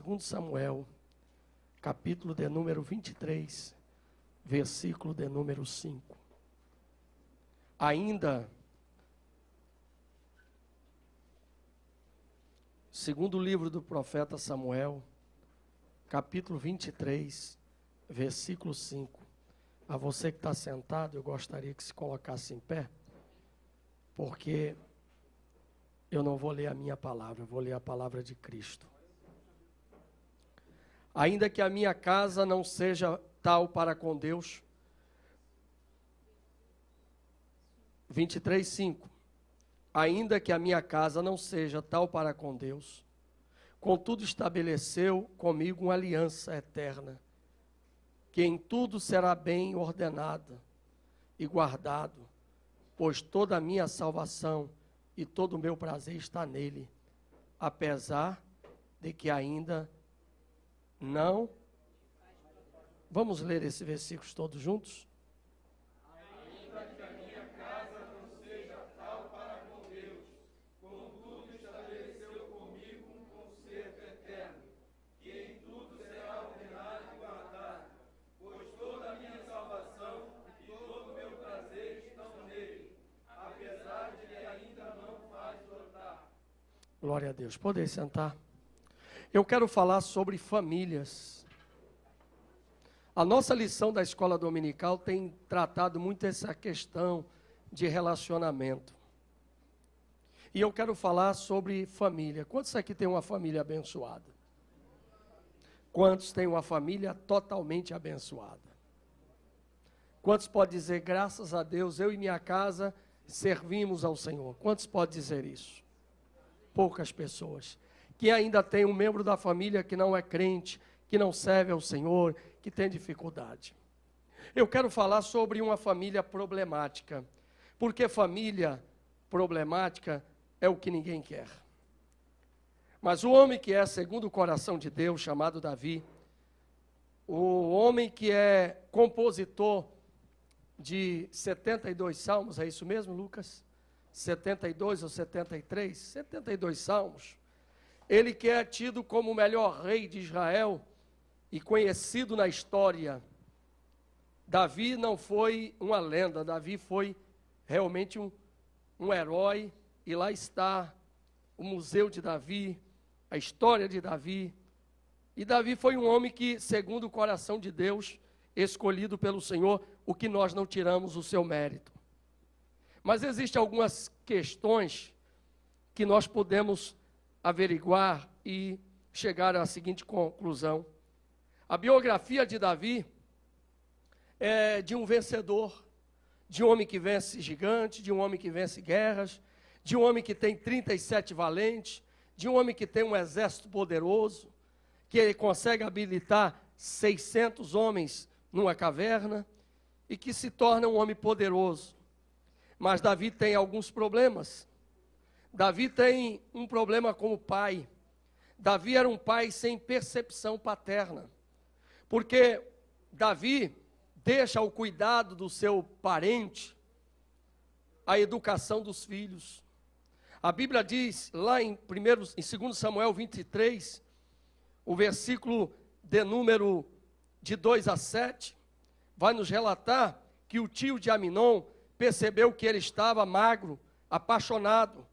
2 Samuel, capítulo de número 23, versículo de número 5. Ainda, segundo o livro do profeta Samuel, capítulo 23, versículo 5. A você que está sentado, eu gostaria que se colocasse em pé, porque eu não vou ler a minha palavra, eu vou ler a palavra de Cristo. Ainda que a minha casa não seja tal para com Deus. 23:5. Ainda que a minha casa não seja tal para com Deus, contudo estabeleceu comigo uma aliança eterna, que em tudo será bem ordenada e guardado, pois toda a minha salvação e todo o meu prazer está nele, apesar de que ainda não... Vamos ler esse versículo todos juntos? Ainda que a minha casa não seja tal para com Deus, contudo estabeleceu comigo um concerto eterno, que em tudo será ordenado e guardado, pois toda a minha salvação e todo o meu prazer estão nele, apesar de que ainda não faz brotar. Glória a Deus. Podem sentar. Eu quero falar sobre famílias. A nossa lição da escola dominical tem tratado muito essa questão de relacionamento. E eu quero falar sobre família. Quantos aqui tem uma família abençoada? Quantos têm uma família totalmente abençoada? Quantos podem dizer, graças a Deus, eu e minha casa servimos ao Senhor? Quantos podem dizer isso? Poucas pessoas. Que ainda tem um membro da família que não é crente, que não serve ao Senhor, que tem dificuldade. Eu quero falar sobre uma família problemática, porque família problemática é o que ninguém quer. Mas o homem que é segundo o coração de Deus, chamado Davi, o homem que é compositor de 72 salmos, é isso mesmo, Lucas? 72 ou 73? 72 salmos. Ele que é tido como o melhor rei de Israel e conhecido na história. Davi não foi uma lenda, Davi foi realmente um herói. E lá está o museu de Davi, a história de Davi. E Davi foi um homem que, segundo o coração de Deus, escolhido pelo Senhor, o que nós não tiramos o seu mérito. Mas existem algumas questões que nós podemos averiguar e chegar à seguinte conclusão. A biografia de Davi é de um vencedor, de um homem que vence gigante, de um homem que vence guerras, de um homem que tem 37 valentes, de um homem que tem um exército poderoso, que ele consegue habilitar 600 homens numa caverna e que se torna um homem poderoso. Mas Davi tem alguns problemas. Davi tem um problema como pai. Davi era um pai sem percepção paterna. Porque Davi deixa ao cuidado do seu parente a educação dos filhos. A Bíblia diz lá em 2 Samuel 23, o versículo de número de 2 a 7, vai nos relatar que o tio de Aminon percebeu que ele estava magro, apaixonado,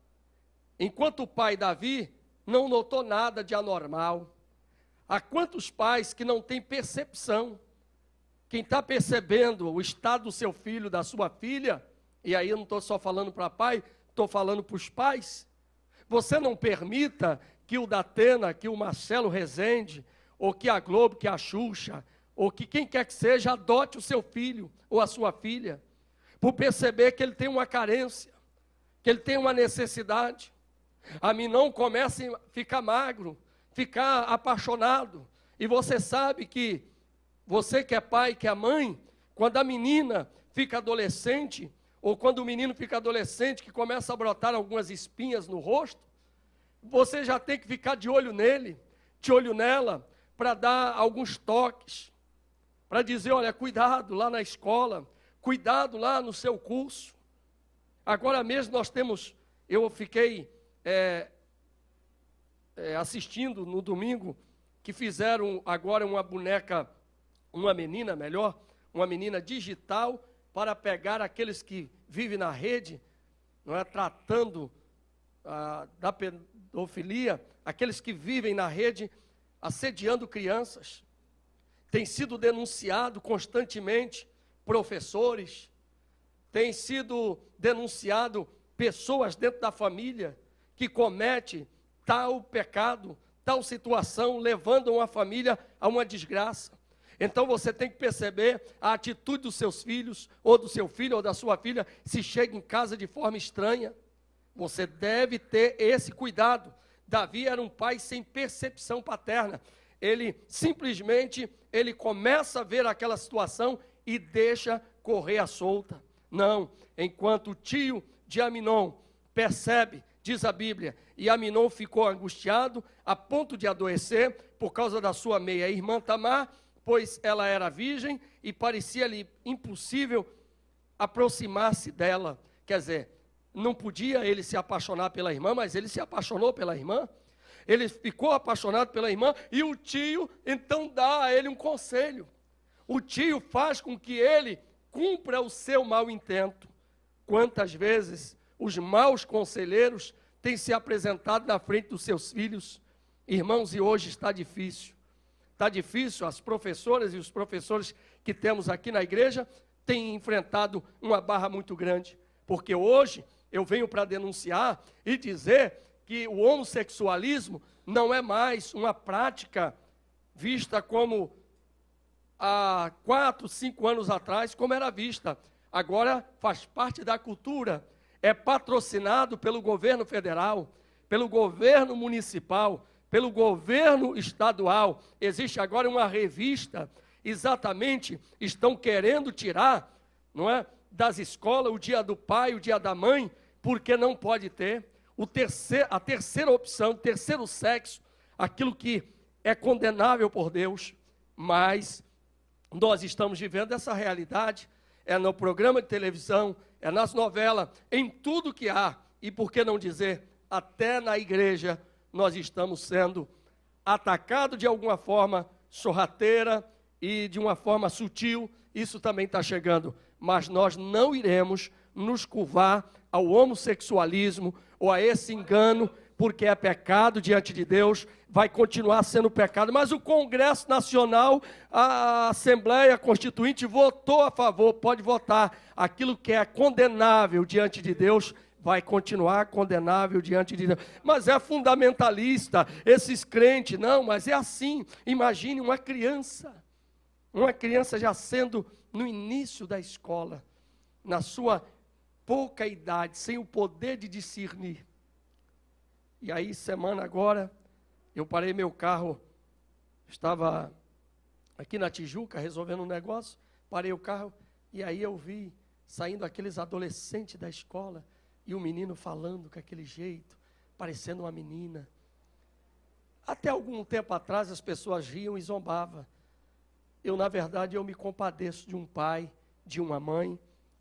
enquanto o pai Davi não notou nada de anormal. Há quantos pais que não têm percepção? Quem está percebendo o estado do seu filho, da sua filha, e aí eu não estou só falando para pai, estou falando para os pais. Você não permita que o Datena, que o Marcelo Rezende, ou que a Globo, que a Xuxa, ou que quem quer que seja, adote o seu filho ou a sua filha, por perceber que ele tem uma carência, que ele tem uma necessidade. Aminon começa a ficar magro, ficar apaixonado. E você sabe que, você que é pai, que é mãe, quando a menina fica adolescente, ou quando o menino fica adolescente, que começa a brotar algumas espinhas no rosto, você já tem que ficar de olho nele, de olho nela, para dar alguns toques, para dizer, olha, cuidado lá na escola, cuidado lá no seu curso. Agora mesmo eu fiquei assistindo no domingo que fizeram agora uma boneca, uma menina digital, para pegar aqueles que vivem na rede, não é, tratando da pedofilia, aqueles que vivem na rede, assediando crianças. Tem sido denunciado constantemente professores, tem sido denunciado pessoas dentro da família que cometem tal pecado, tal situação, levando uma família a uma desgraça. Então você tem que perceber a atitude dos seus filhos, ou do seu filho, ou da sua filha, se chega em casa de forma estranha. Você deve ter esse cuidado. Davi era um pai sem percepção paterna. Ele simplesmente, ele começa a ver aquela situação e deixa correr à solta. Não, enquanto o tio de Aminon percebe, diz a Bíblia, e Aminon ficou angustiado, a ponto de adoecer, por causa da sua meia-irmã Tamar, pois ela era virgem e parecia-lhe impossível aproximar-se dela. Quer dizer, não podia ele se apaixonar pela irmã, mas ele se apaixonou pela irmã. Ele ficou apaixonado pela irmã e o tio então dá a ele um conselho. O tio faz com que ele cumpra o seu mau intento. Quantas vezes os maus conselheiros têm se apresentado na frente dos seus filhos? Irmãos, e hoje está difícil. Está difícil, as professoras e os professores que temos aqui na igreja têm enfrentado uma barra muito grande. Porque hoje eu venho para denunciar e dizer que o homossexualismo não é mais uma prática vista como há 4, 5 anos atrás, como era vista. Agora faz parte da cultura, é patrocinado pelo governo federal, pelo governo municipal, pelo governo estadual. Existe agora uma revista, exatamente, estão querendo tirar, não é, das escolas o dia do pai, o dia da mãe, porque não pode ter. A terceira opção, o terceiro sexo, aquilo que é condenável por Deus, mas nós estamos vivendo essa realidade, é no programa de televisão, é nas novelas, em tudo que há, e por que não dizer, até na igreja, nós estamos sendo atacados de alguma forma sorrateira e de uma forma sutil, isso também está chegando, mas nós não iremos nos curvar ao homossexualismo ou a esse engano, porque é pecado diante de Deus, vai continuar sendo pecado. Mas o Congresso Nacional, a Assembleia Constituinte votou a favor, pode votar. Aquilo que é condenável diante de Deus, vai continuar condenável diante de Deus. Mas é fundamentalista, esses crentes, não, mas é assim. Imagine uma criança já sendo no início da escola, na sua pouca idade, sem o poder de discernir. E aí, semana agora, eu parei meu carro, estava aqui na Tijuca, resolvendo um negócio, parei o carro, e aí eu vi saindo aqueles adolescentes da escola, e o menino falando com aquele jeito, parecendo uma menina. Até algum tempo atrás, as pessoas riam e zombavam. Na verdade, eu me compadeço de um pai, de uma mãe,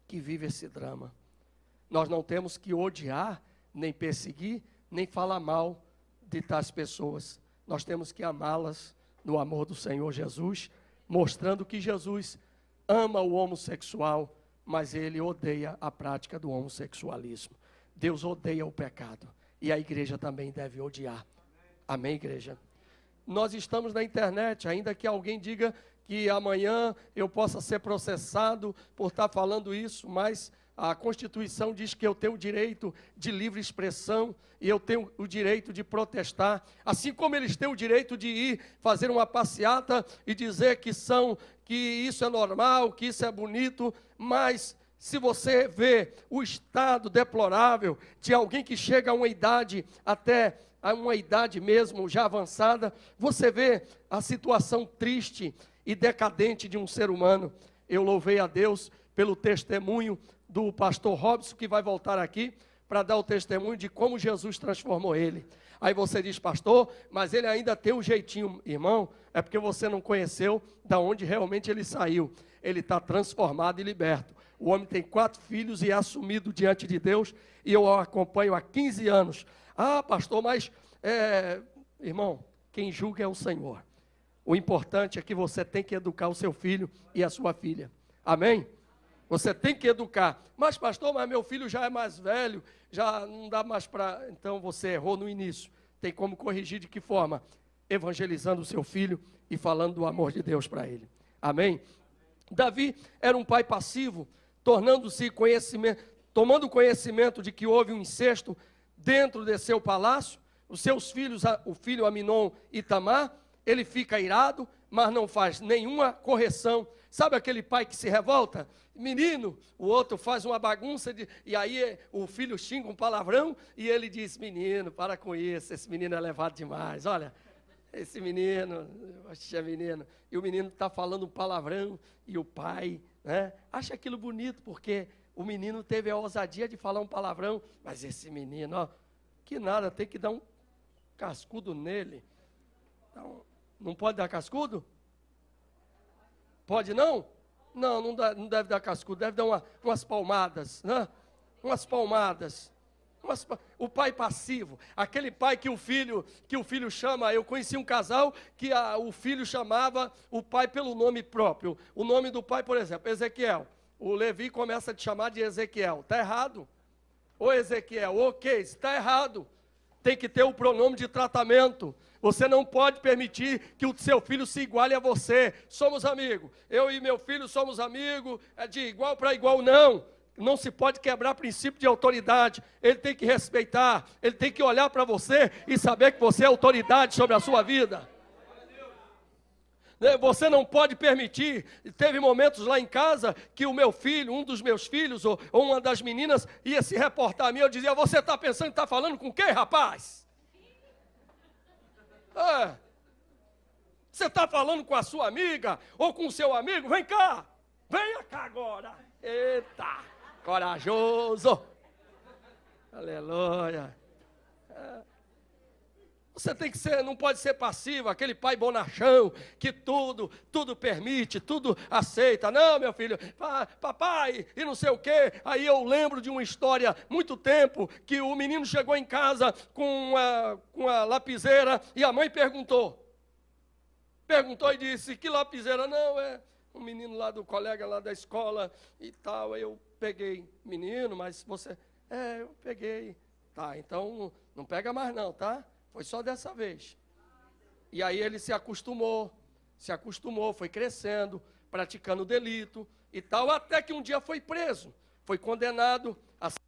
que vive esse drama. Nós não temos que odiar, nem perseguir, nem falar mal de tais pessoas. Nós temos que amá-las no amor do Senhor Jesus, mostrando que Jesus ama o homossexual, mas ele odeia a prática do homossexualismo. Deus odeia o pecado, e a igreja também deve odiar. Amém, igreja? Nós estamos na internet, ainda que alguém diga que amanhã eu possa ser processado por estar falando isso, mas a Constituição diz que eu tenho o direito de livre expressão e eu tenho o direito de protestar, assim como eles têm o direito de ir fazer uma passeata e dizer que isso é normal, que isso é bonito, mas se você vê o estado deplorável de alguém que chega a uma idade, até a uma idade mesmo já avançada, você vê a situação triste e decadente de um ser humano. Eu louvei a Deus pelo testemunho do pastor Robson, que vai voltar aqui para dar o testemunho de como Jesus transformou ele. Aí você diz, pastor, mas ele ainda tem um jeitinho. Irmão, é porque você não conheceu da onde realmente ele saiu. Ele está transformado e liberto. O homem tem 4 filhos e é assumido diante de Deus, e eu o acompanho há 15 anos. Ah, pastor, mas, irmão, quem julga é o Senhor. O importante é que você tem que educar o seu filho e a sua filha. Amém? Você tem que educar. Mas pastor, mas meu filho já é mais velho, já não dá mais para... Então você errou no início. Tem como corrigir de que forma? Evangelizando o seu filho e falando do amor de Deus para ele. Amém? Davi era um pai passivo, tomando conhecimento de que houve um incesto dentro de seu palácio. Os seus filhos, o filho Aminon e Tamar, ele fica irado, mas não faz nenhuma correção. Sabe aquele pai que se revolta? Menino, o outro faz uma bagunça, e aí o filho xinga um palavrão, e ele diz, menino, para com isso, esse menino é levado demais, olha, esse menino, menino, e o menino está falando um palavrão, e o pai, né, acha aquilo bonito, porque o menino teve a ousadia de falar um palavrão, mas esse menino, ó, que nada, tem que dar um cascudo nele. Então, não pode dar cascudo? Pode não? Não, não deve dar cascudo, deve dar umas palmadas, né? Umas palmadas. O pai passivo, aquele pai que o filho chama. Eu conheci um casal que o filho chamava o pai pelo nome próprio. O nome do pai, por exemplo, Ezequiel. O Levi começa a te chamar de Ezequiel. Está errado. Ô Ezequiel, ok, está errado. Tem que ter o pronome de tratamento. Você não pode permitir que o seu filho se iguale a você. Somos amigos. Eu e meu filho somos amigos. É de igual para igual, não. Não se pode quebrar princípio de autoridade. Ele tem que respeitar. Ele tem que olhar para você e saber que você é autoridade sobre a sua vida. Você não pode permitir. Teve momentos lá em casa que o meu filho, um dos meus filhos, ou uma das meninas, ia se reportar a mim. Eu dizia, você está pensando que está falando com quem, rapaz? Você está falando com a sua amiga ou com o seu amigo? Vem cá, venha cá agora. Eita, corajoso. Aleluia. Você tem que ser, não pode ser passivo, aquele pai bonachão, que tudo permite, tudo aceita. Não, meu filho, papai, e não sei o quê. Aí eu lembro de uma história, muito tempo, que o menino chegou em casa com a lapiseira, e a mãe perguntou e disse, que lapiseira? Não, é um menino lá do colega, lá da escola e tal. Aí eu peguei, menino, mas você... eu peguei. Tá, então não pega mais não, tá? Foi só dessa vez. E aí ele se acostumou, foi crescendo, praticando delito e tal, até que um dia foi preso, foi condenado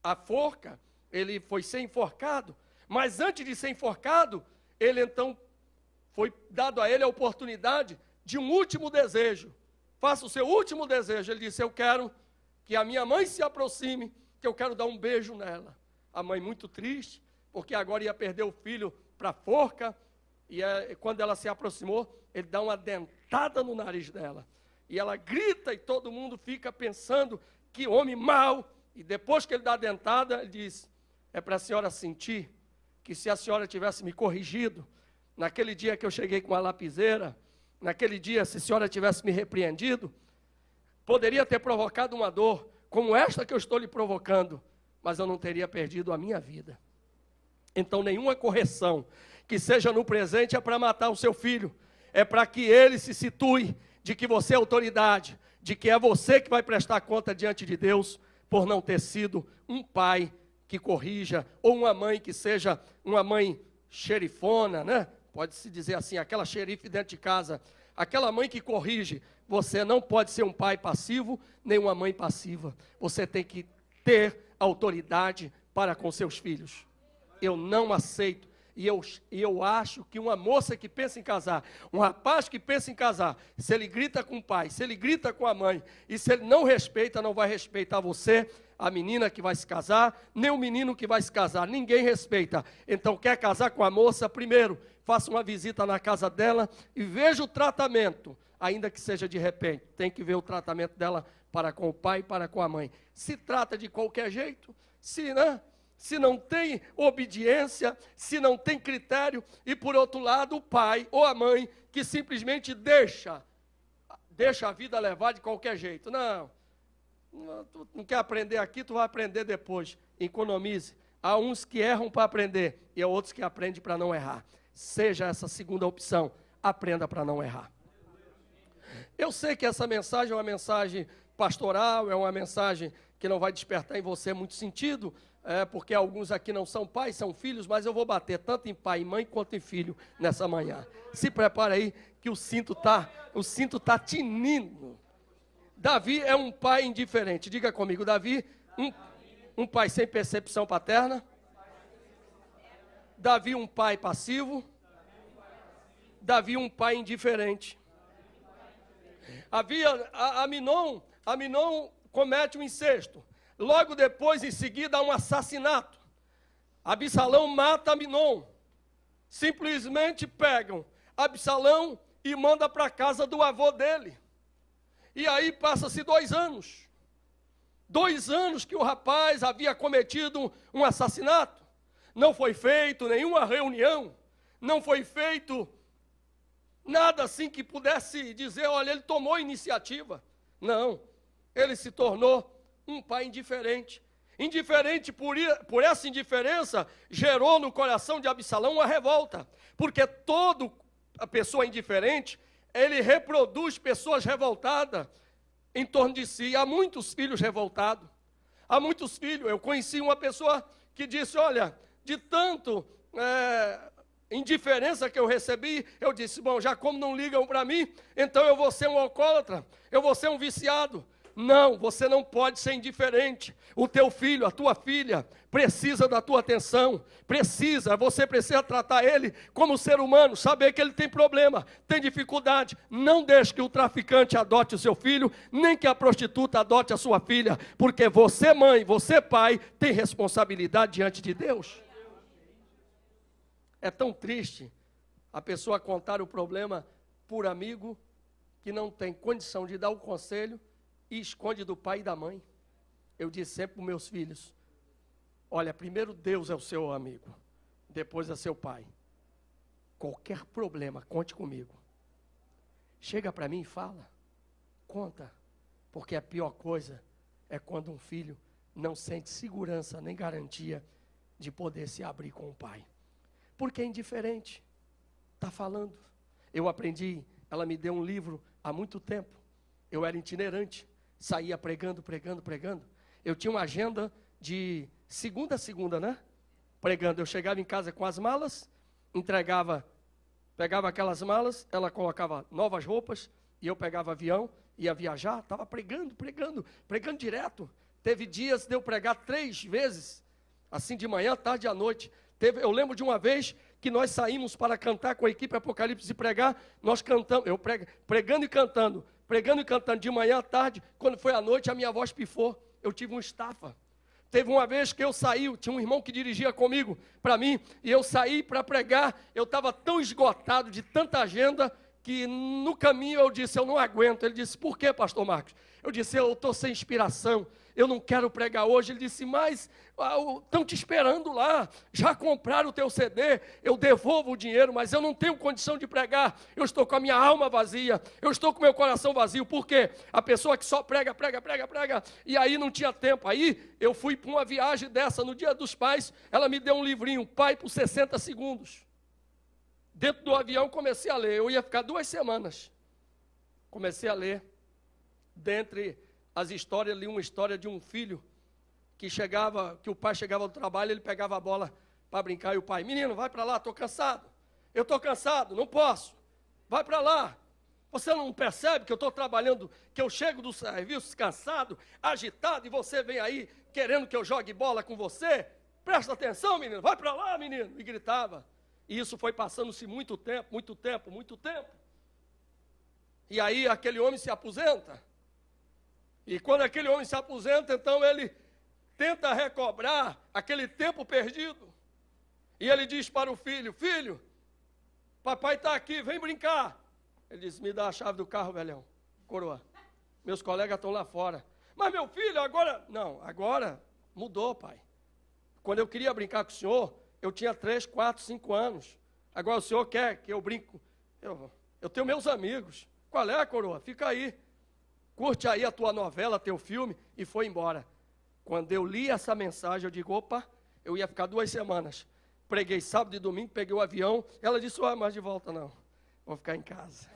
à forca, ele foi ser enforcado, mas antes de ser enforcado, ele então, foi dado a ele a oportunidade de um último desejo. Faça o seu último desejo. Ele disse, eu quero que a minha mãe se aproxime, que eu quero dar um beijo nela. A mãe muito triste, porque agora ia perder o filho para a forca, e quando ela se aproximou, ele dá uma dentada no nariz dela, e ela grita, e todo mundo fica pensando, que homem mau, e depois que ele dá a dentada, ele diz, é para a senhora sentir, que se a senhora tivesse me corrigido, naquele dia que eu cheguei com a lapiseira, naquele dia, se a senhora tivesse me repreendido, poderia ter provocado uma dor, como esta que eu estou lhe provocando, mas eu não teria perdido a minha vida. Então, nenhuma correção que seja no presente é para matar o seu filho. É para que ele se situe de que você é autoridade, de que é você que vai prestar conta diante de Deus por não ter sido um pai que corrija, ou uma mãe que seja uma mãe xerifona, né? Pode-se dizer assim, aquela xerife dentro de casa, aquela mãe que corrige. Você não pode ser um pai passivo, nem uma mãe passiva. Você tem que ter autoridade para com seus filhos. Eu não aceito, e eu acho que uma moça que pensa em casar, um rapaz que pensa em casar, se ele grita com o pai, se ele grita com a mãe, e se ele não respeita, não vai respeitar você, a menina que vai se casar, nem o menino que vai se casar, ninguém respeita. Então quer casar com a moça, primeiro, faça uma visita na casa dela, e veja o tratamento, ainda que seja de repente, tem que ver o tratamento dela para com o pai e para com a mãe. Se trata de qualquer jeito, se não tem obediência, se não tem critério, e por outro lado o pai ou a mãe que simplesmente deixa a vida levar de qualquer jeito. Não, tu não quer aprender aqui, tu vai aprender depois. Economize. Há uns que erram para aprender e há outros que aprendem para não errar. Seja essa segunda opção. aprenda para não errar. Eu sei que essa mensagem é uma mensagem pastoral, é uma mensagem que não vai despertar em você muito sentido, porque alguns aqui não são pais, são filhos, mas eu vou bater tanto em pai e mãe quanto em filho nessa manhã. Se prepara aí que o cinto tá tinindo. Davi é um pai indiferente. Diga comigo, Davi, um pai sem percepção paterna. Davi, um pai passivo. Davi, um pai indiferente. Aminon comete um incesto. Logo depois, em seguida, há um assassinato. Absalão mata Aminon. Simplesmente pegam Absalão e manda para a casa do avô dele. E aí passa-se 2 anos. 2 anos que o rapaz havia cometido um assassinato. Não foi feito nenhuma reunião. Não foi feito nada assim que pudesse dizer, olha, ele tomou iniciativa. Não, ele se tornou um pai indiferente. Indiferente por essa indiferença, gerou no coração de Absalão uma revolta. Porque toda a pessoa indiferente, ele reproduz pessoas revoltadas em torno de si. Há muitos filhos revoltados. Há muitos filhos. Eu conheci uma pessoa que disse, olha, de tanto indiferença que eu recebi, eu disse, bom, já como não ligam para mim, então eu vou ser um alcoólatra, eu vou ser um viciado. Não, você não pode ser indiferente. O teu filho, a tua filha, precisa da tua atenção. Você precisa tratar ele como ser humano, saber que ele tem problema, tem dificuldade. Não deixe que o traficante adote o seu filho, nem que a prostituta adote a sua filha, porque você, mãe, você, pai, tem responsabilidade diante de Deus. É tão triste a pessoa contar o problema por amigo que não tem condição de dar o conselho e esconde do pai e da mãe. Eu disse sempre para os meus filhos, olha, primeiro Deus é o seu amigo, depois é seu pai. Qualquer problema, conte comigo. Chega para mim e fala, conta, porque a pior coisa é quando um filho não sente segurança nem garantia de poder se abrir com o pai. Porque é indiferente, está falando. Eu aprendi, ela me deu um livro há muito tempo, eu era itinerante, saía pregando. Eu tinha uma agenda de segunda a segunda, né? Pregando, eu chegava em casa com as malas, pegava aquelas malas, ela colocava novas roupas, e eu pegava avião, ia viajar, estava pregando direto. Teve dias de eu pregar 3 vezes, assim de manhã, tarde e à noite. Eu lembro de uma vez que nós saímos para cantar com a equipe Apocalipse e pregar, nós cantamos, eu pregando e cantando de manhã à tarde. Quando foi à noite, a minha voz pifou, eu tive um estafa. Teve uma vez que eu saí, tinha um irmão que dirigia comigo, para mim, e eu saí para pregar, eu estava tão esgotado de tanta agenda, que no caminho eu disse, eu não aguento. Ele disse, por quê, pastor Marcos? Eu disse, eu estou sem inspiração, eu não quero pregar hoje. Ele disse, mas estão te esperando lá, já compraram o teu CD, eu devolvo o dinheiro, mas eu não tenho condição de pregar, eu estou com a minha alma vazia, eu estou com o meu coração vazio. Por quê? A pessoa que só prega, e aí não tinha tempo. Aí eu fui para uma viagem dessa, no Dia dos Pais, ela me deu um livrinho, Pai por 60 segundos. Dentro do avião comecei a ler, eu ia ficar 2 semanas. Comecei a ler, dentre as histórias, li uma história de um filho que o pai chegava do trabalho, ele pegava a bola para brincar, e o pai, menino, vai para lá, estou cansado. Eu estou cansado, não posso. Vai para lá. Você não percebe que eu estou trabalhando, que eu chego do serviço cansado, agitado, e você vem aí querendo que eu jogue bola com você? Presta atenção, menino, vai para lá, menino. E gritava. E isso foi passando-se muito tempo. E aí aquele homem se aposenta. E quando aquele homem se aposenta, então ele tenta recobrar aquele tempo perdido. E ele diz para o filho, filho, papai está aqui, vem brincar. Ele diz, me dá a chave do carro, velhão, coroa. Meus colegas estão lá fora. Mas meu filho, agora... Não, agora mudou, pai. Quando eu queria brincar com o senhor, eu tinha 3, 4, 5 anos. Agora o senhor quer que eu brinque? Eu tenho meus amigos. Qual é, coroa? Fica aí. Curte aí a tua novela, teu filme, e foi embora. Quando eu li essa mensagem, eu digo, opa, eu ia ficar 2 semanas. Preguei sábado e domingo, peguei o avião. Ela disse, mas de volta não. vou ficar em casa.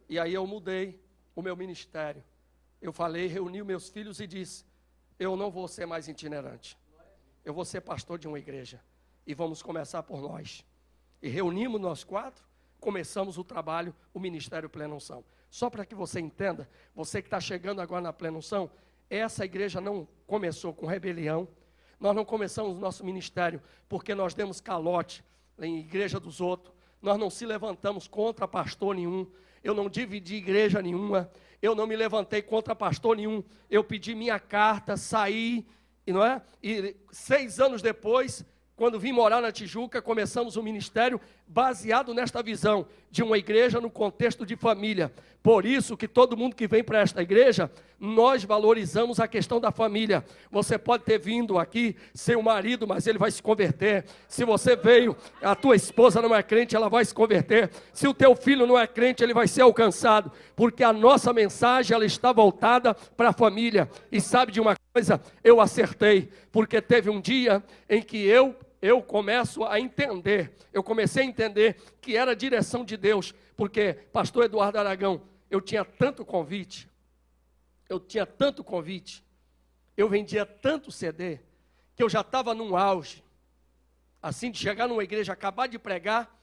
E aí eu mudei o meu ministério. Eu falei, reuni meus filhos e disse, eu não vou ser mais itinerante. Eu vou ser pastor de uma igreja. E vamos começar por nós. E reunimos nós 4, começamos o trabalho, o Ministério Plena Unção. Só para que você entenda, você que está chegando agora na Plena Unção, essa igreja não começou com rebelião. Nós não começamos o nosso ministério porque nós demos calote em igreja dos outros. Nós não se levantamos contra pastor nenhum. Eu não dividi igreja nenhuma. Eu não me levantei contra pastor nenhum. Eu pedi minha carta, saí, não é? E 6 anos depois, quando vim morar na Tijuca, começamos um ministério baseado nesta visão de uma igreja no contexto de família. Por isso que todo mundo que vem para esta igreja, nós valorizamos a questão da família. Você pode ter vindo aqui sem o marido, mas ele vai se converter. Se você veio, a tua esposa não é crente, ela vai se converter. Se o teu filho não é crente, ele vai ser alcançado. Porque a nossa mensagem, ela está voltada para a família. E sabe de uma coisa? Eu acertei, porque teve um dia em que eu começo a entender, eu comecei a entender que era a direção de Deus, porque pastor Eduardo Aragão, eu tinha tanto convite, eu vendia tanto CD, que eu já estava num auge, assim de chegar numa igreja, acabar de pregar,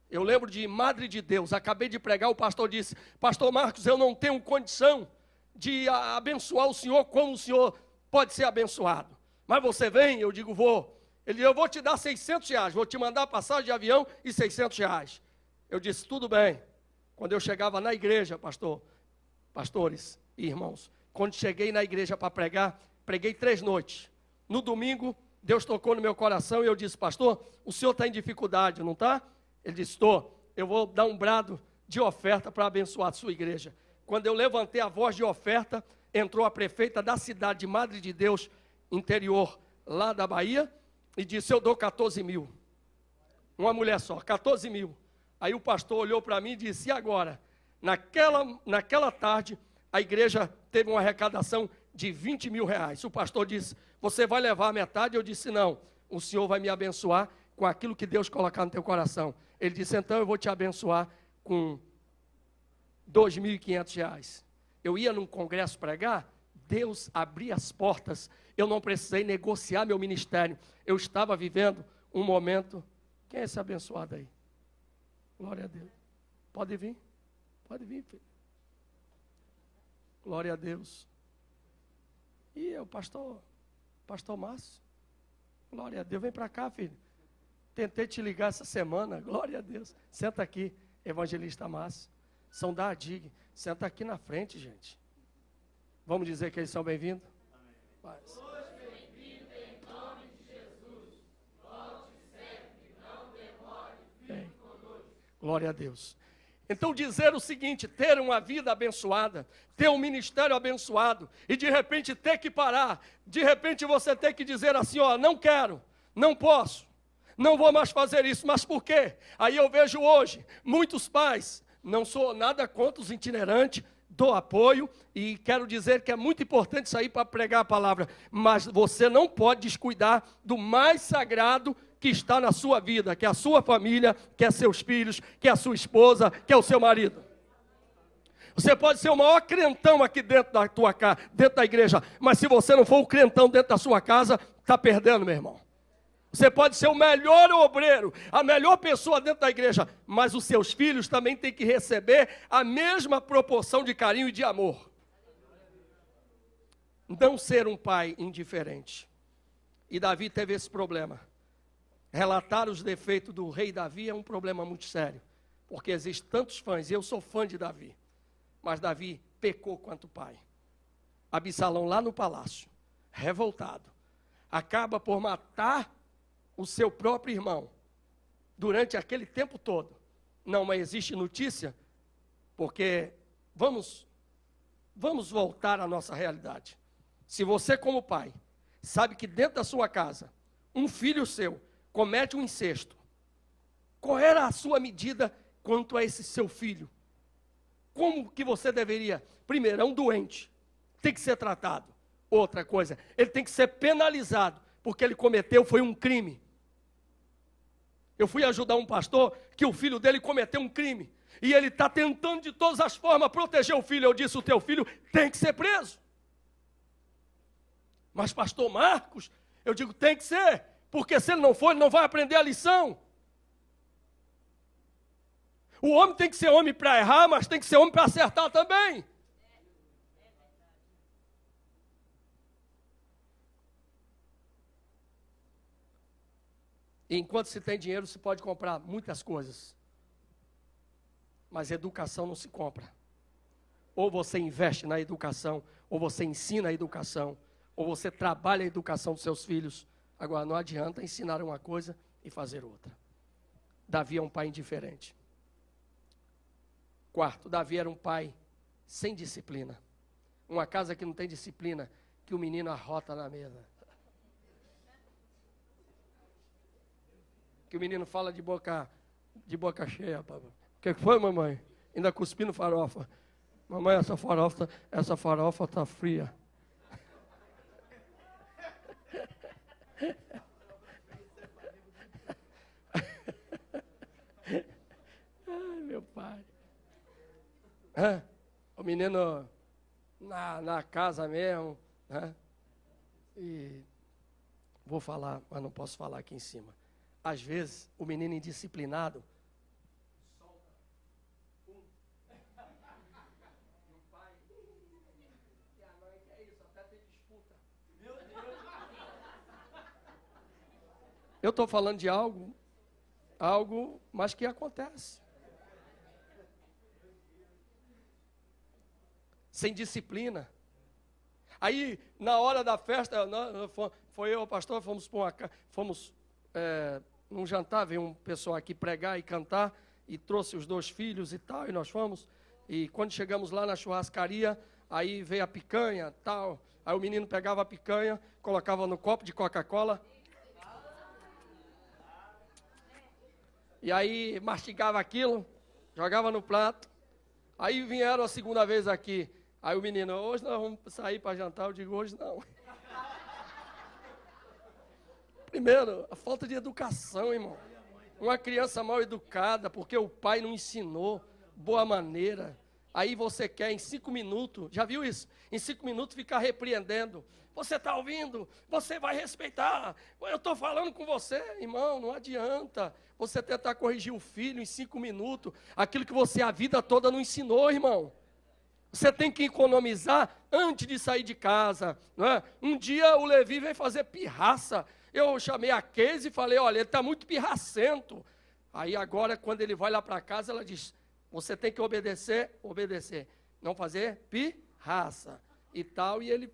eu lembro de Madre de Deus, acabei de pregar, o pastor disse, pastor Marcos, eu não tenho condição de abençoar o senhor como o senhor pode ser abençoado, mas você vem, eu digo, vou. Ele disse, eu vou te dar R$600, vou te mandar a passagem de avião e R$600. Eu disse, tudo bem. Quando eu chegava na igreja, pastores e irmãos, quando cheguei na igreja para pregar, preguei 3 noites. No domingo, Deus tocou no meu coração e eu disse, pastor, o senhor está em dificuldade, não está? Ele disse, estou, eu vou dar um brado de oferta para abençoar a sua igreja. Quando eu levantei a voz de oferta, entrou a prefeita da cidade de Madre de Deus, interior lá da Bahia, e disse, eu dou 14 mil. Uma mulher só, 14 mil. Aí o pastor olhou para mim e disse, e agora? Naquela tarde, a igreja teve uma arrecadação de 20 mil reais. O pastor disse, você vai levar a metade? Eu disse, não, o senhor vai me abençoar com aquilo que Deus colocar no teu coração. Ele disse, então eu vou te abençoar com 2.500 reais. Eu ia num congresso pregar, Deus abria as portas, eu não precisei negociar meu ministério, eu estava vivendo um momento. Quem é esse abençoado aí? Glória a Deus. Pode vir, filho. Glória a Deus. E o pastor Márcio, glória a Deus, vem para cá, filho. Tentei te ligar essa semana, glória a Deus. Senta aqui, evangelista Márcio, São da ADIG, senta aqui na frente, gente. Vamos dizer que eles são bem-vindos? Paz. Glória a Deus. Então dizer o seguinte, ter uma vida abençoada, ter um ministério abençoado, e de repente ter que parar, de repente você ter que dizer assim, ó, não quero, não posso, não vou mais fazer isso, mas por quê? Aí eu vejo hoje, muitos pais, não sou nada contra os itinerantes, dou apoio, e quero dizer que é muito importante sair para pregar a palavra, mas você não pode descuidar do mais sagrado que está na sua vida, que é a sua família, que é seus filhos, que é a sua esposa, que é o seu marido. Você pode ser o maior crentão aqui dentro da tua casa, dentro da igreja, mas se você não for o crentão dentro da sua casa, está perdendo, meu irmão. Você pode ser o melhor obreiro, a melhor pessoa dentro da igreja, mas os seus filhos também têm que receber a mesma proporção de carinho e de amor. Não ser um pai indiferente. E Davi teve esse problema. Relatar os defeitos do rei Davi é um problema muito sério, porque existem tantos fãs, e eu sou fã de Davi, mas Davi pecou quanto pai. Absalão lá no palácio, revoltado, acaba por matar o seu próprio irmão, durante aquele tempo todo. Não, mas existe notícia, porque vamos voltar à nossa realidade. Se você como pai, sabe que dentro da sua casa, um filho seu, comete um incesto, qual era a sua medida quanto a esse seu filho? Como que você deveria? Primeiro, é um doente, tem que ser tratado. Outra coisa, ele tem que ser penalizado, porque ele cometeu, foi um crime. Eu fui ajudar um pastor que o filho dele cometeu um crime. E ele está tentando de todas as formas proteger o filho. Eu disse, o teu filho tem que ser preso. Mas pastor Marcos, eu digo, tem que ser. Porque se ele não for, ele não vai aprender a lição. O homem tem que ser homem para errar, mas tem que ser homem para acertar também. E enquanto se tem dinheiro, se pode comprar muitas coisas. Mas educação não se compra. Ou você investe na educação, ou você ensina a educação, ou você trabalha a educação dos seus filhos. Agora, não adianta ensinar uma coisa e fazer outra. Davi é um pai indiferente. Quarto, Davi era um pai sem disciplina. Uma casa que não tem disciplina, que o menino arrota na mesa. Que o menino fala de boca cheia, papai. O que foi, mamãe? Ainda cuspindo farofa. Mamãe, essa farofa tá fria. Ai, meu pai. O menino na casa mesmo. E vou falar, mas não posso falar aqui em cima. Às vezes, o menino indisciplinado eu estou falando de algo, mas que acontece. Sem disciplina. Aí, na hora da festa, foi eu, o pastor, fomos num jantar, veio um pessoal aqui pregar e cantar, e trouxe os 2 filhos e tal, e nós fomos. E quando chegamos lá na churrascaria, aí veio a picanha, tal. Aí o menino pegava a picanha, colocava no copo de Coca-Cola. E aí mastigava aquilo, jogava no prato. Aí vieram a segunda vez aqui. Aí o menino, hoje nós vamos sair para jantar. Eu digo, hoje não. Primeiro, a falta de educação, irmão. Uma criança mal educada, porque o pai não ensinou boa maneira. Aí você quer em 5 minutos, já viu isso? Em 5 minutos ficar repreendendo. Você está ouvindo? Você vai respeitar. Eu estou falando com você, irmão, não adianta. Você tentar corrigir o filho em 5 minutos, aquilo que você a vida toda não ensinou, irmão. Você tem que economizar antes de sair de casa. Não é? Um dia o Levi veio fazer pirraça. Eu chamei a Keise e falei, olha, ele está muito pirracento. Aí agora, quando ele vai lá para casa, ela diz, você tem que obedecer, não fazer pirraça e tal. E ele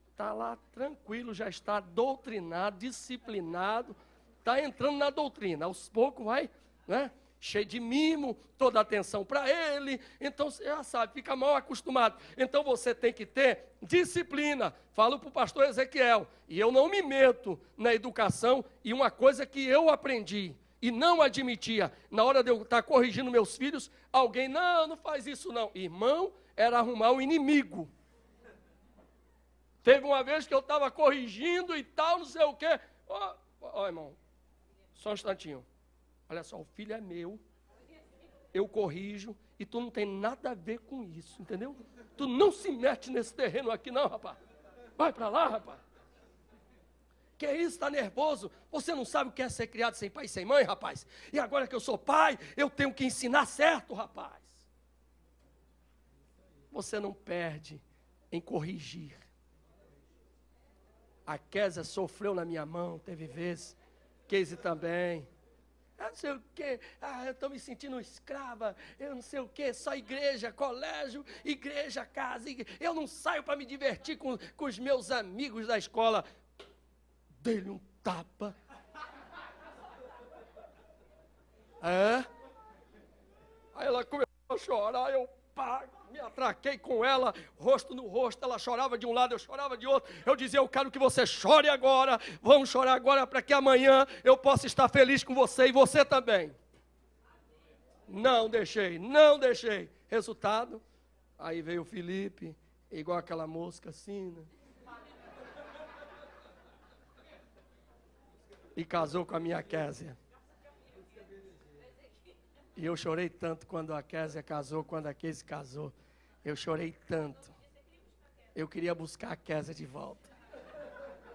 está lá tranquilo, já está doutrinado, disciplinado, está entrando na doutrina. Aos poucos vai, né? Cheio de mimo, toda a atenção para ele, então você já sabe, fica mal acostumado. Então você tem que ter disciplina. Falo para o pastor Ezequiel, e eu não me meto na educação, e uma coisa que eu aprendi, e não admitia, na hora de eu estar corrigindo meus filhos, alguém, não faz isso não. Irmão, era arrumar um inimigo. Teve uma vez que eu estava corrigindo e tal, não sei o quê. Ó, irmão, só um instantinho. Olha só, o filho é meu, eu corrijo, e tu não tem nada a ver com isso, entendeu? Tu não se mete nesse terreno aqui não, rapaz. Vai para lá, rapaz. Que isso, está nervoso? Você não sabe o que é ser criado sem pai e sem mãe, rapaz? E agora que eu sou pai, eu tenho que ensinar certo, rapaz. Você não perde em corrigir. A Kézia sofreu na minha mão, teve vezes. Keise também. Eu não sei o quê, eu estou me sentindo escrava, eu não sei o quê, só igreja, colégio, igreja, casa, eu não saio para me divertir com os meus amigos da escola. Dei-lhe um tapa. Aí ela começou a chorar, eu me atraquei com ela, rosto no rosto, ela chorava de um lado, eu chorava de outro. Eu dizia, eu quero que você chore agora, vamos chorar agora para que amanhã eu possa estar feliz com você e você também. Não deixei. Resultado, aí veio o Felipe, igual aquela mosca assim, né? E casou com a minha Kézia. E eu chorei tanto quando a Kézia casou, quando a Casey casou. Eu chorei tanto. Eu queria buscar a Kézia de volta.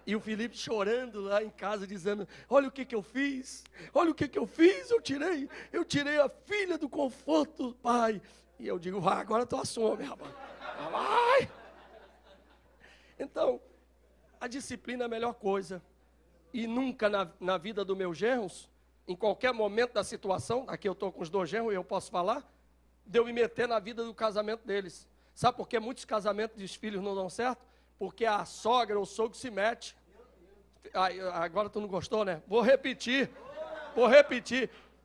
E o Felipe chorando lá em casa, dizendo, olha o que eu fiz, olha o que eu fiz, eu tirei a filha do conforto do pai. E eu digo, vai, agora tu assume, rapaz. Vai! Então, a disciplina é a melhor coisa. E nunca na vida dos meus genros, em qualquer momento da situação, aqui eu estou com os 2 genros e eu posso falar, de eu me meter na vida do casamento deles. Sabe por que muitos casamentos dos filhos não dão certo? Porque a sogra ou o sogro se mete. Agora tu não gostou, né? Vou repetir.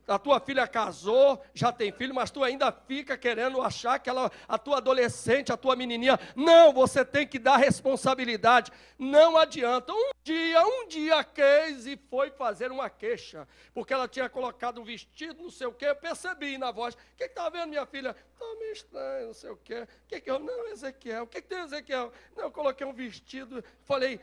A tua filha casou, já tem filho, mas tu ainda fica querendo achar que a tua adolescente, a tua menininha. Não, você tem que dar responsabilidade. Não adianta. Um dia a Casey foi fazer uma queixa, porque ela tinha colocado um vestido, não sei o quê. Eu percebi na voz. O que está vendo, minha filha? Está meio estranho, não sei o quê. O que eu? Não, Ezequiel. O que tem, Ezequiel? Não, eu coloquei um vestido. Falei,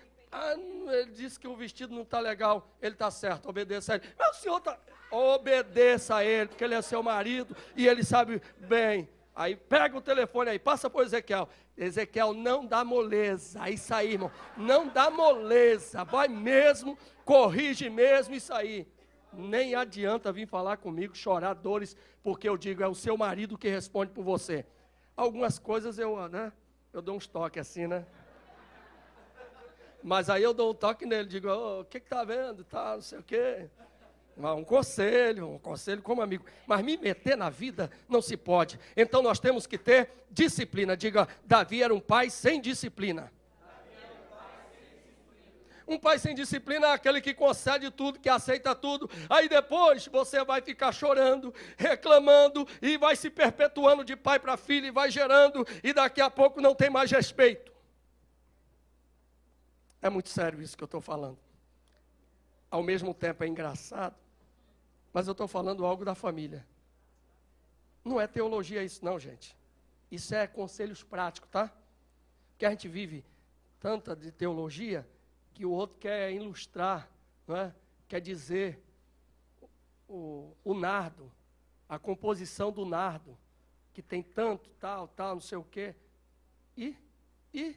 ele disse que o vestido não está legal. Ele está certo, obedeça a ele. Mas o senhor está... Obedeça a ele, porque ele é seu marido e ele sabe bem. Aí pega o telefone aí, passa por Ezequiel. Ezequiel, não dá moleza. Isso aí, irmão. Não dá moleza. Vai mesmo, corrige mesmo isso aí. Nem adianta vir falar comigo, chorar dores, porque eu digo, é o seu marido que responde por você. Algumas coisas eu dou uns toques assim, né? Mas aí eu dou um toque nele, digo, o que tá vendo? Tá, não sei o quê. Um conselho como amigo. Mas me meter na vida não se pode. Então nós temos que ter disciplina. Diga, Davi era um pai sem disciplina. Um pai sem disciplina é aquele que concede tudo, que aceita tudo. Aí depois você vai ficar chorando, reclamando e vai se perpetuando de pai para filho e vai gerando. E daqui a pouco não tem mais respeito. É muito sério isso que eu estou falando. Ao mesmo tempo é engraçado. Mas eu estou falando algo da família. Não é teologia isso não, gente. Isso é conselhos práticos, tá? Porque a gente vive tanta de teologia que o outro quer ilustrar, não é? Quer dizer o nardo, a composição do nardo, que tem tanto, tal, não sei o quê. E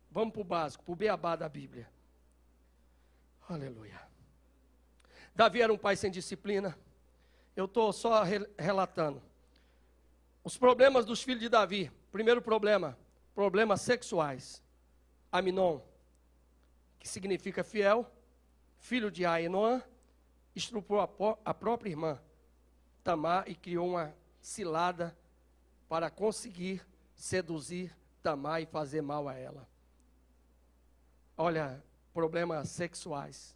vamos para o básico, para o beabá da Bíblia. Aleluia. Davi era um pai sem disciplina. Eu estou só relatando. Os problemas dos filhos de Davi. Primeiro problema, problemas sexuais. Aminon, que significa fiel, filho de Ainoã, estuprou a própria irmã, Tamar, e criou uma cilada para conseguir seduzir Tamar e fazer mal a ela. Olha, problemas sexuais.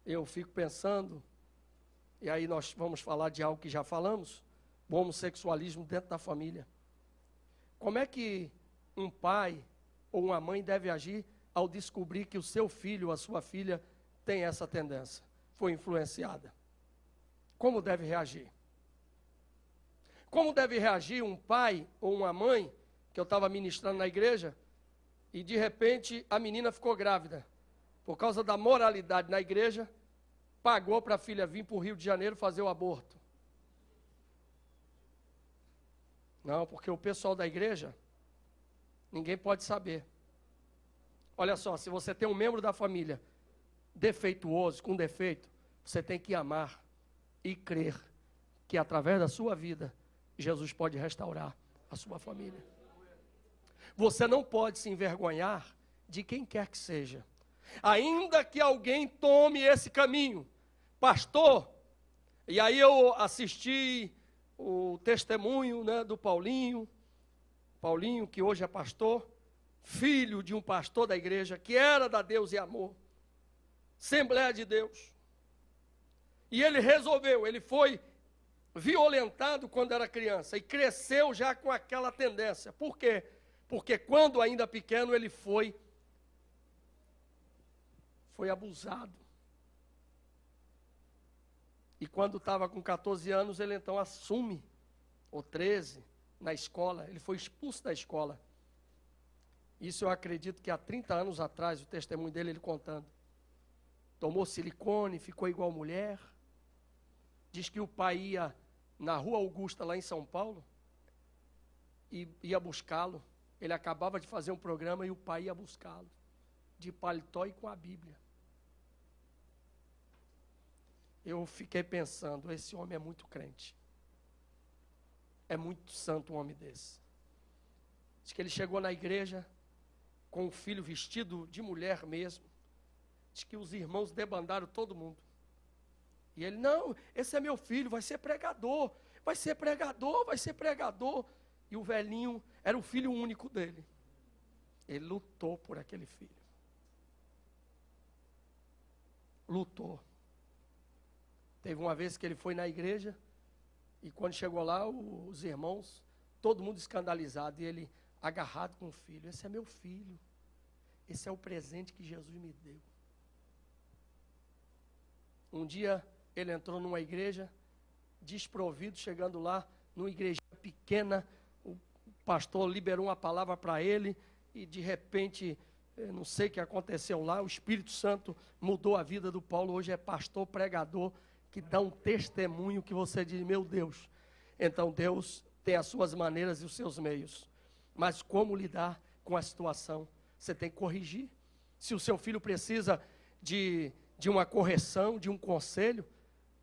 Eu fico pensando, e aí nós vamos falar de algo que já falamos, o homossexualismo dentro da família. Como é que um pai ou uma mãe deve agir ao descobrir que o seu filho ou a sua filha tem essa tendência, foi influenciada? Como deve reagir? Como deve reagir um pai ou uma mãe, que eu estava ministrando na igreja, e de repente a menina ficou grávida? Por causa da moralidade na igreja, pagou para a filha vir para o Rio de Janeiro fazer o aborto. Não, porque o pessoal da igreja, ninguém pode saber. Olha só, se você tem um membro da família defeituoso, com defeito, você tem que amar e crer que através da sua vida, Jesus pode restaurar a sua família. Você não pode se envergonhar de quem quer que seja. Ainda que alguém tome esse caminho, pastor, e aí eu assisti o testemunho, né, do Paulinho, que hoje é pastor, filho de um pastor da igreja, que era da Deus e Amor, Assembleia de Deus, e ele foi violentado quando era criança, e cresceu já com aquela tendência. Por quê? Porque quando ainda pequeno ele foi abusado. E quando estava com 14 anos, ele então assume, ou 13, na escola, ele foi expulso da escola. Isso eu acredito que há 30 anos atrás, o testemunho dele, ele contando. Tomou silicone, ficou igual mulher, Diz que o pai ia na Rua Augusta, lá em São Paulo, e ia buscá-lo. Ele acabava de fazer um programa e o pai ia buscá-lo, de paletó e com a Bíblia. Eu fiquei pensando, esse homem é muito crente. É muito santo um homem desse. Diz que ele chegou na igreja com um filho vestido de mulher mesmo. Diz que os irmãos debandaram todo mundo. E ele, não, esse é meu filho, vai ser pregador, vai ser pregador, vai ser pregador. E o velhinho era o filho único dele. Ele lutou por aquele filho. Lutou. Teve uma vez que ele foi na igreja, e quando chegou lá, os irmãos, todo mundo escandalizado, e ele agarrado com o filho. Esse é meu filho. Esse é o presente que Jesus me deu. Um dia, ele entrou numa igreja, desprovido, chegando lá, numa igreja pequena, o pastor liberou uma palavra para ele, e de repente, não sei o que aconteceu lá, o Espírito Santo mudou a vida do Paulo, hoje é pastor, pregador, que dá um testemunho que você diz, meu Deus. Então Deus tem as suas maneiras e os seus meios, mas como lidar com a situação? Você tem que corrigir. Se o seu filho precisa de uma correção, de um conselho,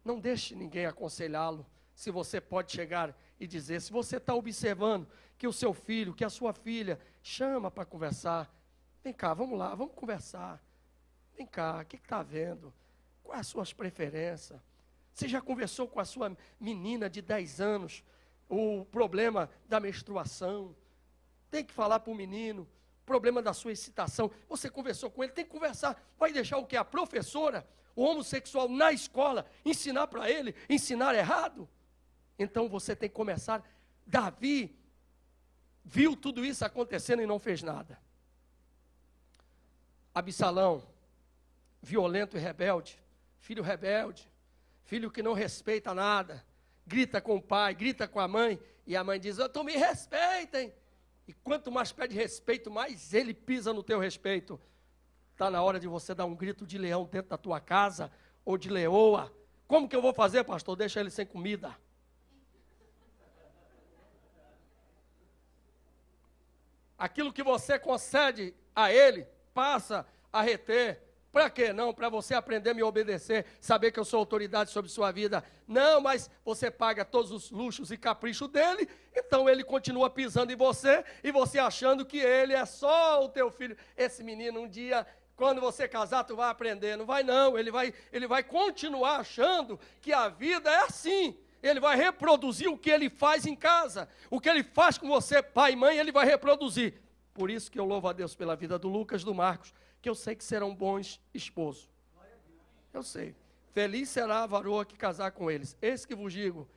não deixe ninguém aconselhá-lo. Se você pode chegar e dizer, se você está observando que o seu filho, que a sua filha, chama para conversar, vem cá, vamos lá, vamos conversar. Vem cá, o que está vendo? Quais as suas preferências? Você já conversou com a sua menina de 10 anos, o problema da menstruação? Tem que falar para o menino, problema da sua excitação. Você conversou com ele, tem que conversar. Vai deixar o que? A professora, o homossexual na escola, ensinar para ele, ensinar errado? Então você tem que começar. Davi viu tudo isso acontecendo e não fez nada. Absalão, violento e rebelde, filho que não respeita nada, grita com o pai, grita com a mãe, e a mãe diz, tu me respeitem. E quanto mais pede respeito, mais ele pisa no teu respeito. Está na hora de você dar um grito de leão dentro da tua casa, ou de leoa. Como que eu vou fazer, pastor? Deixa ele sem comida. Aquilo que você concede a ele, passa a reter. Para quê? Não, para você aprender a me obedecer, saber que eu sou autoridade sobre sua vida. Não, mas você paga todos os luxos e caprichos dele, então ele continua pisando em você, e você achando que ele é só o teu filho. Esse menino, um dia, quando você casar, tu vai aprender. Não vai não, ele vai continuar achando que a vida é assim. Ele vai reproduzir o que ele faz em casa. O que ele faz com você, pai e mãe, ele vai reproduzir. Por isso que eu louvo a Deus pela vida do Lucas, do Marcos, que eu sei que serão bons esposos. Eu sei. Feliz será a varoa que casar com eles. Esse que vos digo.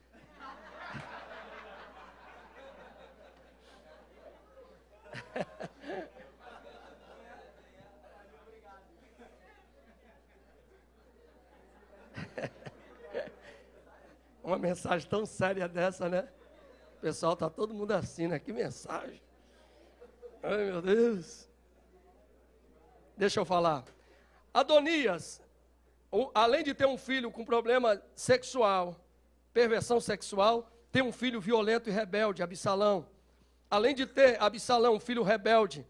Uma mensagem tão séria dessa, né? O pessoal está todo mundo assim, né? Que mensagem. Ai, meu Deus. Deixa eu falar. Adonias, além de ter um filho com problema sexual, perversão sexual, tem um filho violento e rebelde, Absalão. Além de ter Absalão, um filho rebelde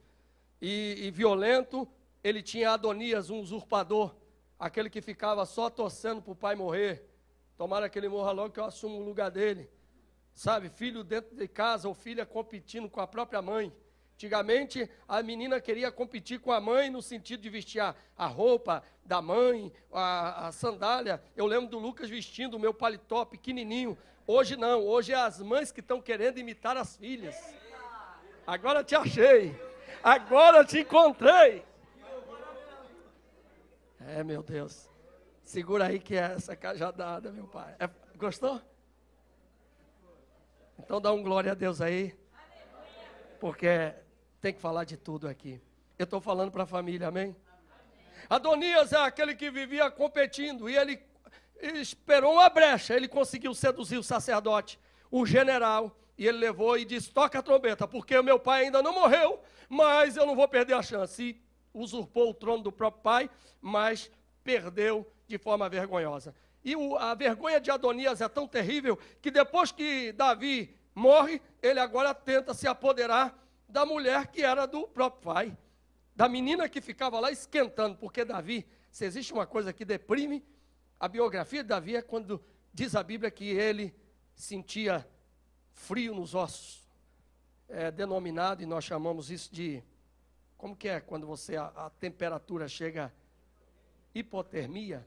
e violento, ele tinha Adonias, um usurpador, aquele que ficava só torcendo para o pai morrer. Tomara que ele morra logo, que eu assumo o lugar dele. Sabe, filho dentro de casa, ou filha competindo com a própria mãe. Antigamente, a menina queria competir com a mãe no sentido de vestir a roupa da mãe, a sandália. Eu lembro do Lucas vestindo o meu paletó pequenininho. Hoje não, hoje é as mães que estão querendo imitar as filhas. Agora te achei, agora te encontrei. É, meu Deus, segura aí que é essa cajadada, meu pai. Gostou? Então dá um glória a Deus aí, porque tem que falar de tudo aqui. Eu estou falando para a família, amém? Adonias é aquele que vivia competindo, e ele esperou uma brecha, ele conseguiu seduzir o sacerdote, o general, e ele levou e disse, toca a trombeta, porque o meu pai ainda não morreu, mas eu não vou perder a chance. E usurpou o trono do próprio pai, mas perdeu de forma vergonhosa. E a vergonha de Adonias é tão terrível que depois que Davi morre, ele agora tenta se apoderar da mulher que era do próprio pai, da menina que ficava lá esquentando, porque Davi, se existe uma coisa que deprime, a biografia de Davi é quando diz a Bíblia que ele sentia frio nos ossos. É denominado, e nós chamamos isso de, como que é quando a temperatura chega hipotermia?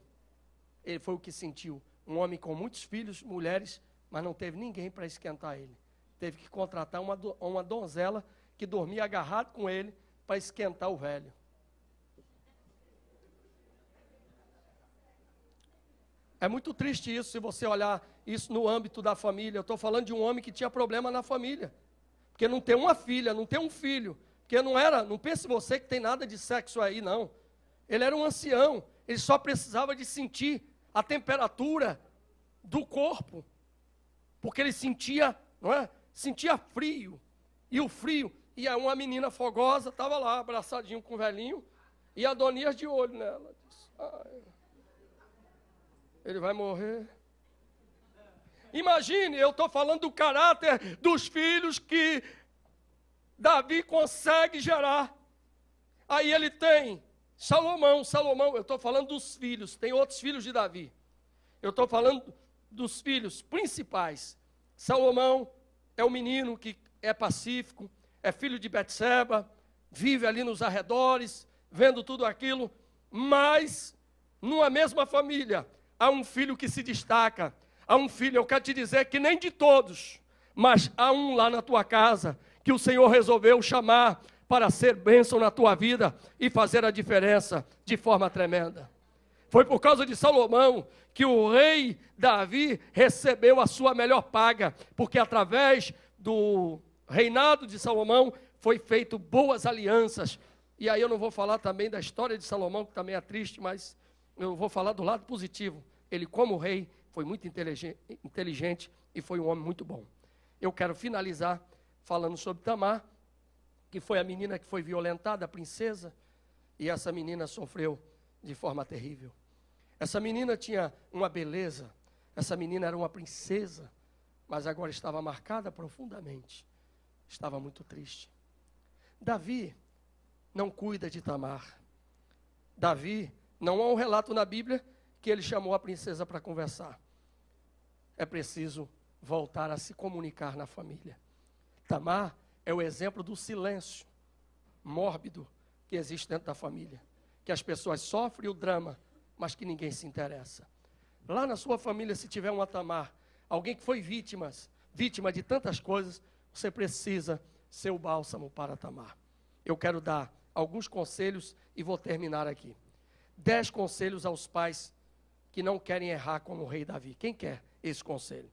Ele foi o que sentiu. Um homem com muitos filhos, mulheres, mas não teve ninguém para esquentar ele. Teve que contratar uma donzela que dormia agarrado com ele para esquentar o velho. É muito triste isso, se você olhar isso no âmbito da família. Eu estou falando de um homem que tinha problema na família. Porque não tem uma filha, não tem um filho. Porque não pense você que tem nada de sexo aí, não. Ele era um ancião, ele só precisava de sentir a temperatura do corpo. Porque ele sentia, não é? Sentia frio. E o frio, e aí uma menina fogosa estava lá, abraçadinho com o velhinho, e Adonias de olho nela. Disse, ele vai morrer. Imagine, eu estou falando do caráter dos filhos que Davi consegue gerar. Aí ele tem Salomão, eu estou falando dos filhos, tem outros filhos de Davi. Eu estou falando dos filhos principais. Salomão é um menino que é pacífico, é filho de Betseba, vive ali nos arredores, vendo tudo aquilo, mas numa mesma família há um filho que se destaca. Há um filho, eu quero te dizer que nem de todos, mas há um lá na tua casa que o Senhor resolveu chamar para ser bênção na tua vida e fazer a diferença de forma tremenda. Foi por causa de Salomão que o rei Davi recebeu a sua melhor paga, porque através do reinado de Salomão foi feito boas alianças. E aí eu não vou falar também da história de Salomão, que também é triste, mas eu vou falar do lado positivo. Ele, como rei, foi muito inteligente e foi um homem muito bom. Eu quero finalizar falando sobre Tamar, que foi a menina que foi violentada, a princesa, e essa menina sofreu de forma terrível. Essa menina tinha uma beleza, essa menina era uma princesa, mas agora estava marcada profundamente, estava muito triste. Davi não cuida de Tamar. Davi, não há um relato na Bíblia que ele chamou a princesa para conversar. É preciso voltar a se comunicar na família. Tamar é o exemplo do silêncio mórbido que existe dentro da família. Que as pessoas sofrem o drama, mas que ninguém se interessa. Lá na sua família, se tiver uma Tamar, alguém que foi vítima de tantas coisas, você precisa ser o bálsamo para Tamar. Eu quero dar alguns conselhos e vou terminar aqui. 10 conselhos aos pais que não querem errar como o rei Davi. Quem quer esse conselho?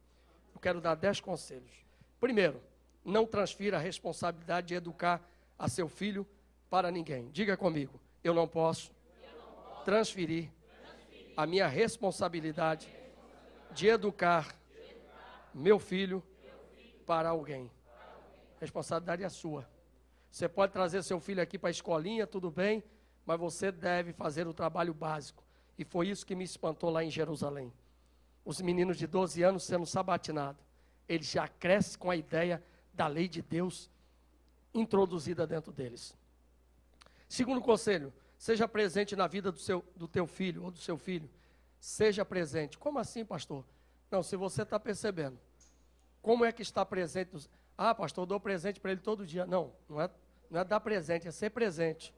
Eu quero dar 10 conselhos. Primeiro, não transfira a responsabilidade de educar a seu filho para ninguém. Diga comigo, eu não posso transferir a minha responsabilidade de educar meu filho para alguém. A responsabilidade é sua. Você pode trazer seu filho aqui para a escolinha, tudo bem, mas você deve fazer o trabalho básico. E foi isso que me espantou lá em Jerusalém. Os meninos de 12 anos sendo sabatinados. Eles já crescem com a ideia da lei de Deus introduzida dentro deles. Segundo conselho, seja presente na vida do teu filho ou do seu filho. Seja presente. Como assim, pastor? Não, se você está percebendo. Como é que está presente? Ah, pastor, eu dou presente para ele todo dia. Não é dar presente, é ser presente.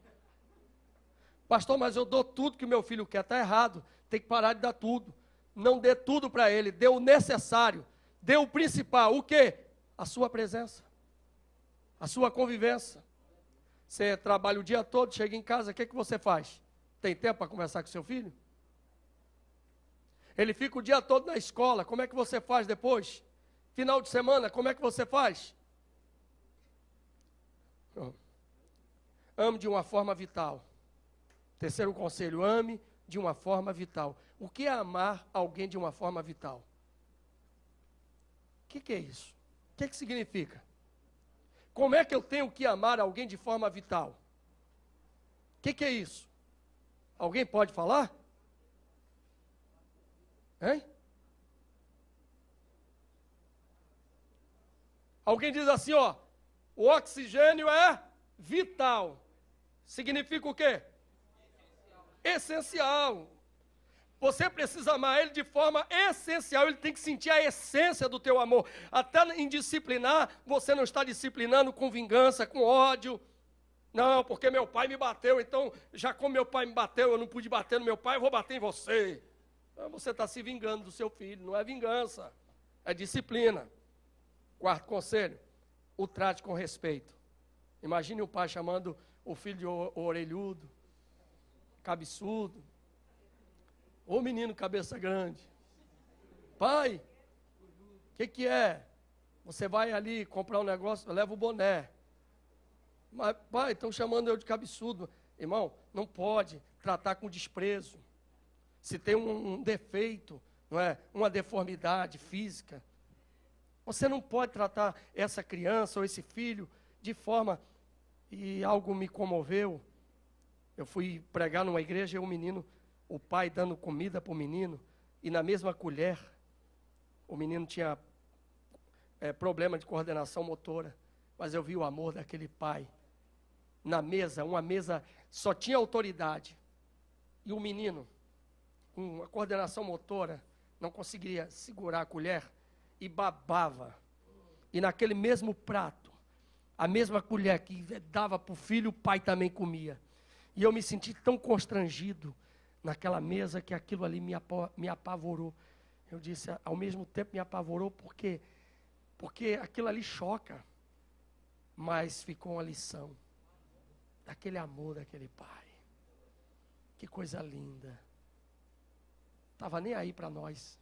Pastor, mas eu dou tudo que o meu filho quer. Está errado, tem que parar de dar tudo. Não dê tudo para ele, dê o necessário. Dê o principal, o quê? A sua presença, a sua convivência. Você trabalha o dia todo, chega em casa, o que você faz? Tem tempo para conversar com seu filho? Ele fica o dia todo na escola, como é que você faz depois? Final de semana, como é que você faz? Ame de uma forma vital. Terceiro conselho, ame de uma forma vital. O que é amar alguém de uma forma vital? O que é isso? O que significa? Como é que eu tenho que amar alguém de forma vital? O que é isso? Alguém pode falar? Hein? Alguém diz assim, ó, o oxigênio é vital. Significa o quê? Essencial. Você precisa amar ele de forma essencial, ele tem que sentir a essência do teu amor. Até em disciplinar, você não está disciplinando com vingança, com ódio. Não, porque meu pai me bateu, então, já como meu pai me bateu, eu não pude bater no meu pai, eu vou bater em você. Então, você está se vingando do seu filho, não é vingança, é disciplina. Quarto conselho, o trate com respeito. Imagine o pai chamando o filho de orelhudo, cabeçudo, ou menino cabeça grande. Pai, o que é? Você vai ali comprar um negócio, leva o boné. Mas, pai, estão chamando eu de cabeçudo. Irmão, não pode tratar com desprezo. Se tem um defeito, não é? Uma deformidade física, você não pode tratar essa criança ou esse filho de forma... E algo me comoveu. Eu fui pregar numa igreja e o menino, o pai dando comida para o menino, e na mesma colher, o menino tinha problema de coordenação motora, mas eu vi o amor daquele pai. Na mesa, uma mesa só tinha autoridade, e o menino, com a coordenação motora, não conseguiria segurar a colher, e babava. E naquele mesmo prato, a mesma colher que dava para o filho, o pai também comia. E eu me senti tão constrangido naquela mesa que aquilo ali me apavorou. Eu disse, ao mesmo tempo me apavorou porque aquilo ali choca. Mas ficou uma lição daquele amor daquele pai. Que coisa linda. Estava nem aí para nós.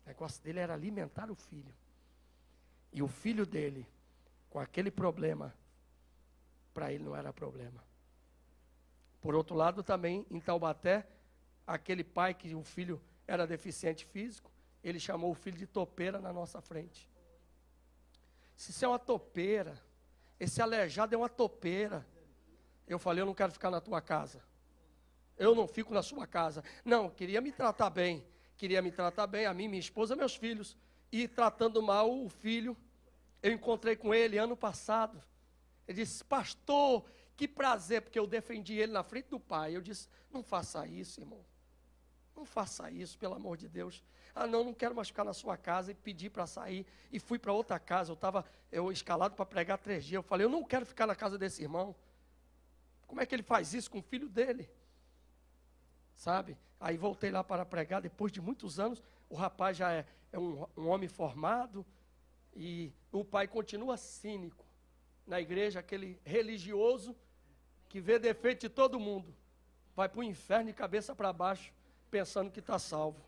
O negócio dele era alimentar o filho. E o filho dele, com aquele problema, para ele não era problema. Por outro lado, também, em Taubaté, aquele pai que o filho era deficiente físico, ele chamou o filho de topeira na nossa frente. Se isso é uma topeira, esse aleijado é uma topeira. Eu falei, eu não quero ficar na tua casa. Eu não fico na sua casa. Não, queria me tratar bem. Queria me tratar bem, a mim, minha esposa, meus filhos. E tratando mal o filho. Eu encontrei com ele ano passado. Ele disse, pastor, que prazer, porque eu defendi ele na frente do pai. Eu disse, não faça isso, irmão. Não faça isso, pelo amor de Deus. Ah, não quero mais ficar na sua casa. E pedi para sair. E fui para outra casa. Eu estava escalado para pregar 3 dias. Eu falei, eu não quero ficar na casa desse irmão. Como é que ele faz isso com o filho dele? Sabe? Aí voltei lá para pregar. Depois de muitos anos, o rapaz já é um homem formado. E o pai continua cínico na igreja, aquele religioso que vê defeito de todo mundo. Vai para o inferno de cabeça para baixo, pensando que está salvo.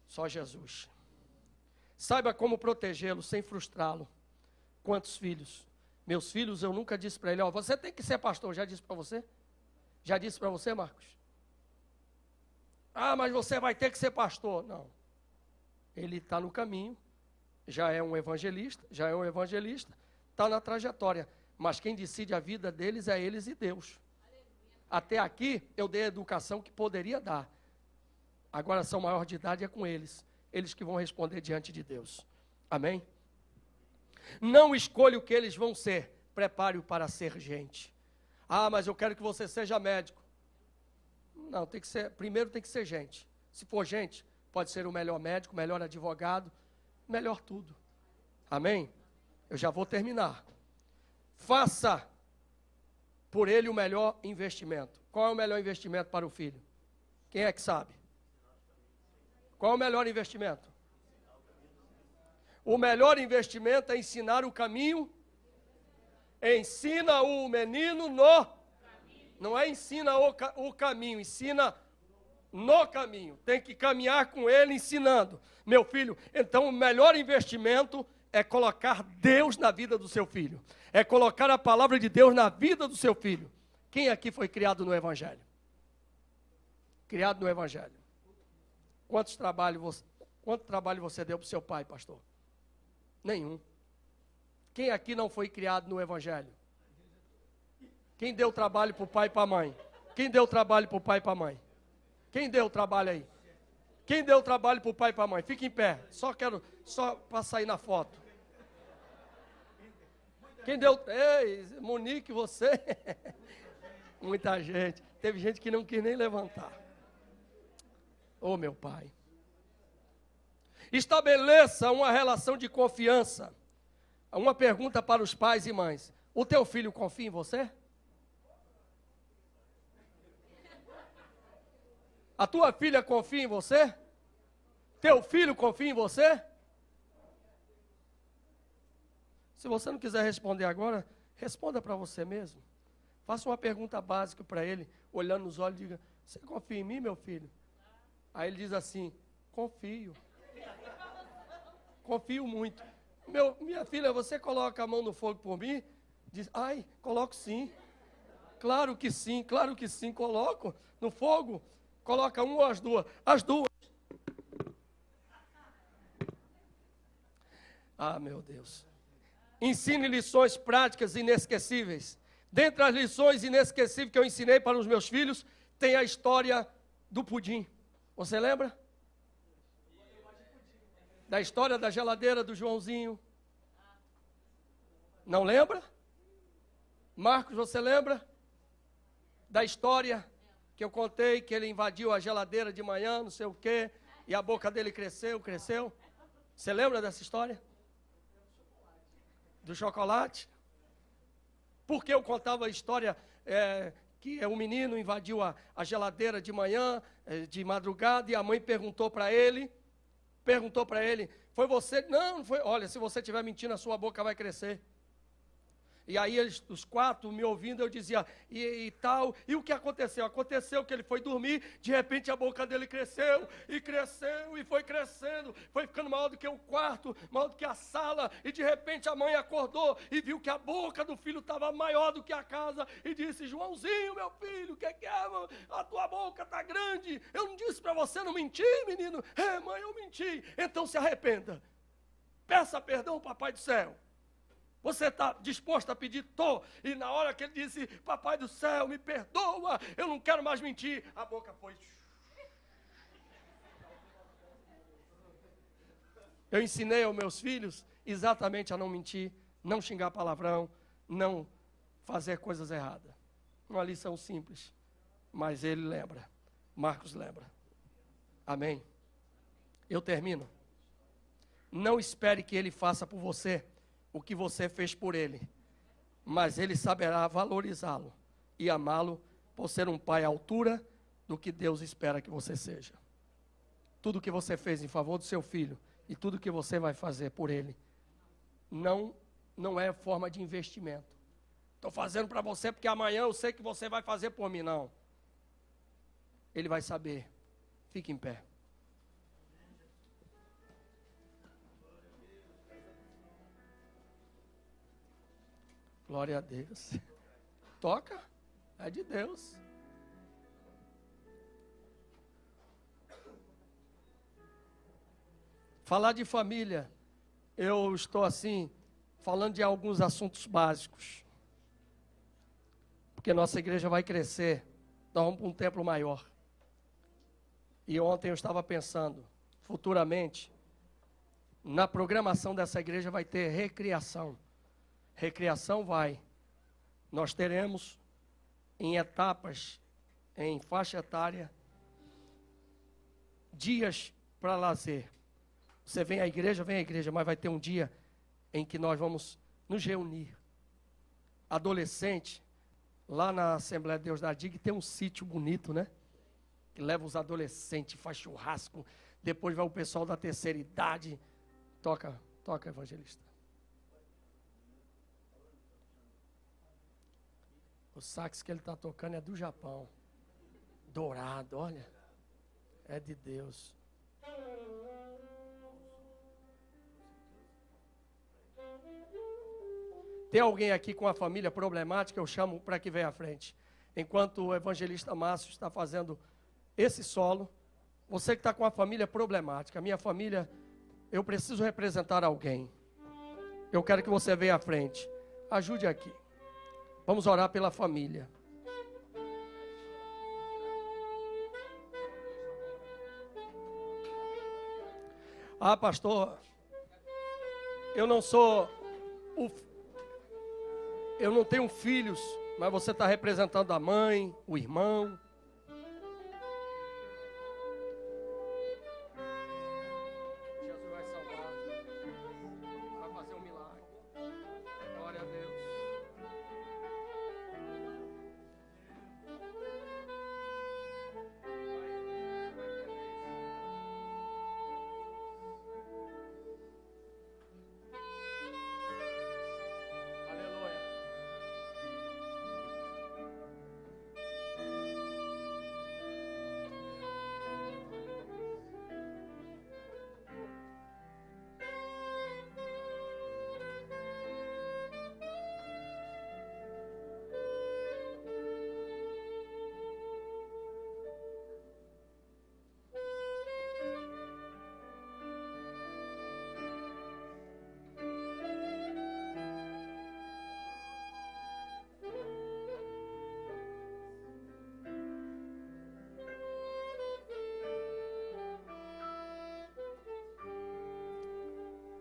Só Jesus. Saiba como protegê-lo sem frustrá-lo. Quantos filhos? Meus filhos, eu nunca disse para ele, ó, você tem que ser pastor. Já disse para você? Já disse para você, Marcos? Ah, mas você vai ter que ser pastor. Não. Ele está no caminho. Já é um evangelista, está na trajetória. Mas quem decide a vida deles é eles e Deus. Até aqui, eu dei a educação que poderia dar. Agora são maior de idade, é com eles. Eles que vão responder diante de Deus. Amém? Não escolha o que eles vão ser. Prepare-o para ser gente. Ah, mas eu quero que você seja médico. Não, tem que ser, primeiro tem que ser gente. Se for gente, pode ser o melhor médico, o melhor advogado, melhor tudo. Amém? Eu já vou terminar. Faça por ele o melhor investimento. Qual é o melhor investimento para o filho? Quem é que sabe? Qual é o melhor investimento? O melhor investimento é ensinar o caminho. Ensina o menino no caminho. Não é ensina o caminho, ensina no caminho. Tem que caminhar com ele ensinando. Meu filho, então o melhor investimento é colocar Deus na vida do seu filho. É colocar a palavra de Deus na vida do seu filho. Quem aqui foi criado no Evangelho? Criado no Evangelho. Quanto trabalho você deu para o seu pai, pastor? Nenhum. Quem aqui não foi criado no Evangelho? Quem deu trabalho para o pai e para a mãe? Quem deu trabalho para o pai e para a mãe? Quem deu trabalho aí? Quem deu trabalho para o pai e para a mãe? Fica em pé. Só para sair na foto. Quem deu... Ei, Monique, você... Muita gente. Teve gente que não quis nem levantar. Oh, meu pai. Estabeleça uma relação de confiança. Uma pergunta para os pais e mães. O teu filho confia em você? A tua filha confia em você? Teu filho confia em você? Se você não quiser responder agora, responda para você mesmo. Faça uma pergunta básica para ele, olhando nos olhos e diga, você confia em mim, meu filho? Aí ele diz assim, confio. Confio muito. Minha filha, você coloca a mão no fogo por mim? Diz, ai, coloco sim. Claro que sim, coloco no fogo. Coloca uma ou as duas? As duas. Ah, meu Deus. Ensine lições práticas inesquecíveis. Dentre as lições inesquecíveis que eu ensinei para os meus filhos, tem a história do pudim. Você lembra? Da história da geladeira do Joãozinho. Não lembra? Marcos, você lembra? Da história que eu contei, que ele invadiu a geladeira de manhã, não sei o quê, e a boca dele cresceu. Você lembra dessa história? Do chocolate? Porque eu contava a história que o menino invadiu a geladeira de manhã, de madrugada, e a mãe perguntou para ele, foi você? Não foi. Olha, se você estiver mentindo, a sua boca vai crescer. E aí os quatro me ouvindo, eu dizia, e tal, e o que aconteceu? Aconteceu que ele foi dormir, de repente a boca dele cresceu, e foi crescendo, foi ficando maior do que o quarto, maior do que a sala, e de repente a mãe acordou e viu que a boca do filho estava maior do que a casa, e disse, Joãozinho, meu filho, o que é, a tua boca está grande, eu não disse para você não mentir, menino? É, mãe, eu menti, então se arrependa, peça perdão ao Papai do Céu. Você está disposto a pedir? Tô. E na hora que ele disse, Papai do Céu, me perdoa, eu não quero mais mentir, a boca foi... Eu ensinei aos meus filhos exatamente a não mentir, não xingar palavrão, não fazer coisas erradas. Uma lição simples, mas ele lembra, Marcos lembra. Amém? Eu termino. Não espere que ele faça por você o que você fez por ele, mas ele saberá valorizá-lo e amá-lo por ser um pai à altura do que Deus espera que você seja. Tudo que você fez em favor do seu filho e tudo que você vai fazer por ele, não é forma de investimento. Estou fazendo para você porque amanhã eu sei que você vai fazer por mim, não. Ele vai saber. Fique em pé. Glória a Deus. Toca, é de Deus. Falar de família, eu estou assim, falando de alguns assuntos básicos. Porque nossa igreja vai crescer, nós vamos para um templo maior. E ontem eu estava pensando, futuramente, na programação dessa igreja vai ter recriação. Recriação vai. Nós teremos em etapas, em faixa etária, dias para lazer. Você vem à igreja, mas vai ter um dia em que nós vamos nos reunir. Adolescente, lá na Assembleia de Deus da DIG, tem um sítio bonito, né? Que leva os adolescentes, faz churrasco, depois vai o pessoal da terceira idade. Toca, evangelista. O sax que ele está tocando é do Japão. Dourado, olha. É de Deus. Tem alguém aqui com a família problemática? Eu chamo para que venha à frente. Enquanto o evangelista Márcio está fazendo esse solo, você que está com a família problemática, a minha família, eu preciso representar alguém. Eu quero que você venha à frente. Ajude aqui. Vamos orar pela família. Ah, pastor, eu não sou eu não tenho filhos, mas você está representando a mãe, o irmão. Jesus vai salvar, vai fazer um milagre. Glória a Deus.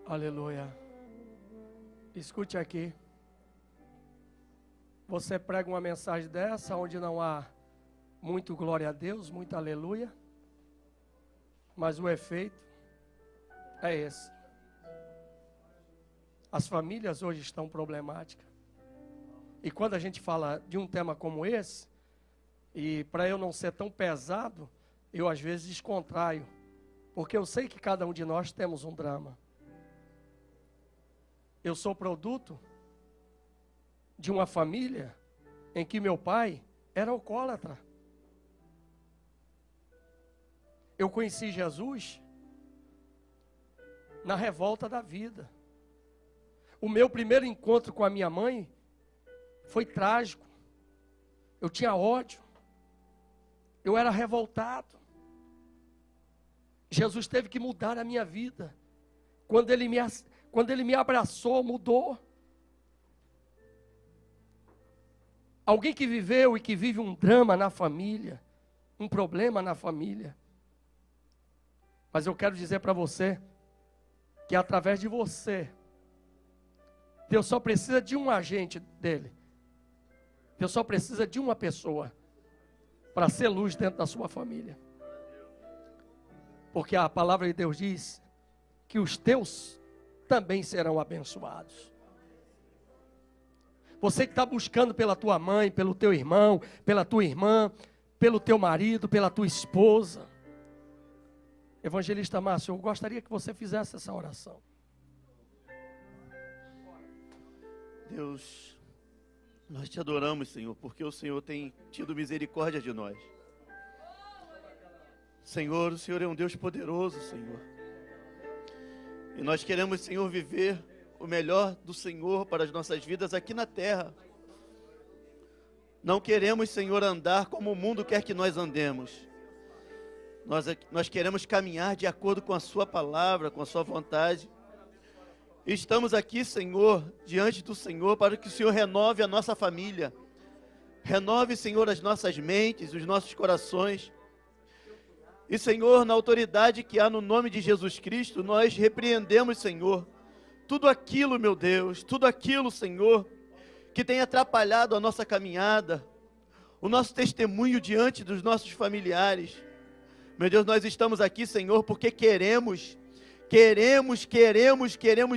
Aleluia. Escute aqui. Você prega uma mensagem dessa, onde não há muito glória a Deus, muito aleluia, mas o efeito é esse. As famílias hoje estão problemáticas. E quando a gente fala de um tema como esse, e para eu não ser tão pesado, eu às vezes descontraio, porque eu sei que cada um de nós temos um drama. Eu sou produto de uma família em que meu pai era alcoólatra. Eu conheci Jesus na revolta da vida. O meu primeiro encontro com a minha mãe foi trágico. Eu tinha ódio. Eu era revoltado. Jesus teve que mudar a minha vida. Quando ele me abraçou, mudou. Alguém que viveu e que vive um drama na família, um problema na família. Mas eu quero dizer para você, que através de você, Deus só precisa de um agente dele. Deus só precisa de uma pessoa para ser luz dentro da sua família. Porque a palavra de Deus diz que os teus também serão abençoados. Você que está buscando pela tua mãe, pelo teu irmão, pela tua irmã, pelo teu marido, pela tua esposa. Evangelista Márcio, eu gostaria que você fizesse essa oração. Deus, nós te adoramos, Senhor, porque o Senhor tem tido misericórdia de nós. Senhor, o Senhor é um Deus poderoso, Senhor. E nós queremos, Senhor, viver o melhor do Senhor para as nossas vidas aqui na terra. Não queremos, Senhor, andar como o mundo quer que nós andemos. Nós queremos caminhar de acordo com a sua palavra, com a sua vontade. Estamos aqui, Senhor, diante do Senhor, para que o Senhor renove a nossa família. Renove, Senhor, as nossas mentes, os nossos corações. E, Senhor, na autoridade que há no nome de Jesus Cristo, nós repreendemos, Senhor, tudo aquilo, meu Deus, tudo aquilo, Senhor, que tem atrapalhado a nossa caminhada, o nosso testemunho diante dos nossos familiares. Meu Deus, nós estamos aqui, Senhor, porque queremos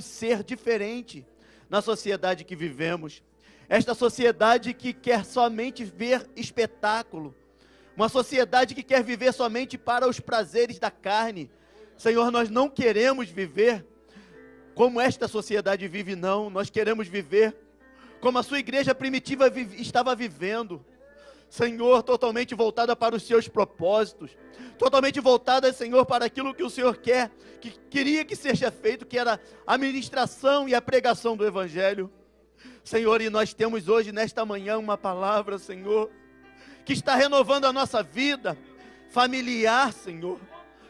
ser diferente na sociedade que vivemos. Esta sociedade que quer somente ver espetáculo. Uma sociedade que quer viver somente para os prazeres da carne. Senhor, nós não queremos viver como esta sociedade vive, não. Nós queremos viver como a sua igreja primitiva estava vivendo. Senhor, totalmente voltada para os seus propósitos. Totalmente voltada, Senhor, para aquilo que o Senhor quer, que queria que seja feito, que era a ministração e a pregação do Evangelho. Senhor, e nós temos hoje, nesta manhã, uma palavra, Senhor, que está renovando a nossa vida familiar, Senhor,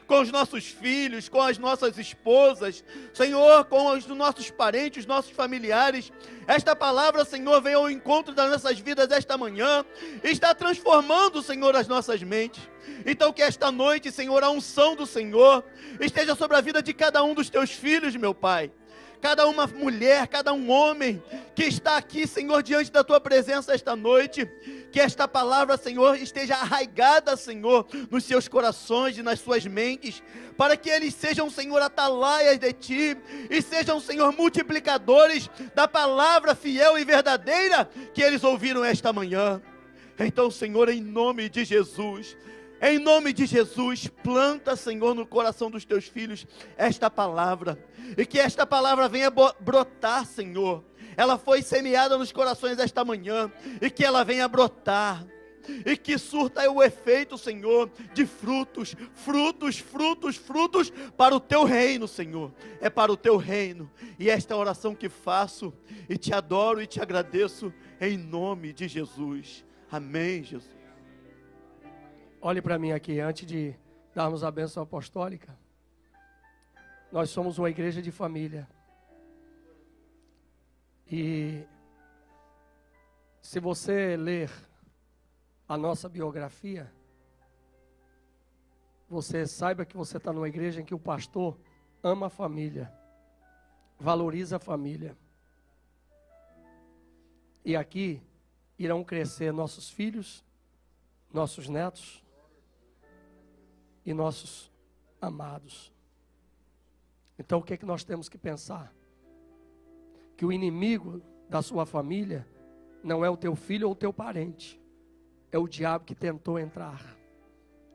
com os nossos filhos, com as nossas esposas, Senhor, com os nossos parentes, os nossos familiares. Esta palavra, Senhor, vem ao encontro das nossas vidas esta manhã, e está transformando, Senhor, as nossas mentes. Então que esta noite, Senhor, a unção do Senhor esteja sobre a vida de cada um dos teus filhos, meu Pai. Cada uma mulher, cada um homem que está aqui, Senhor, diante da tua presença esta noite, que esta palavra, Senhor, esteja arraigada, Senhor, nos seus corações e nas suas mentes, para que eles sejam, Senhor, atalaias de ti, e sejam, Senhor, multiplicadores da palavra fiel e verdadeira que eles ouviram esta manhã. Então, Senhor, em nome de Jesus, planta, Senhor, no coração dos teus filhos esta palavra, e que esta palavra venha brotar, Senhor. Ela foi semeada nos corações esta manhã, e que ela venha brotar, e que surta o efeito, Senhor, de frutos para o teu reino, Senhor. É para o teu reino, e esta oração que faço, e te adoro e te agradeço, em nome de Jesus. Amém, Jesus. Olhe para mim aqui, antes de darmos a bênção apostólica. Nós somos uma igreja de família. E se você ler a nossa biografia, você saiba que você está numa igreja em que o pastor ama a família, valoriza a família. E aqui irão crescer nossos filhos, nossos netos e nossos amados. Então o que é que nós temos que pensar? Que o inimigo da sua família não é o teu filho ou o teu parente, é o diabo que tentou entrar,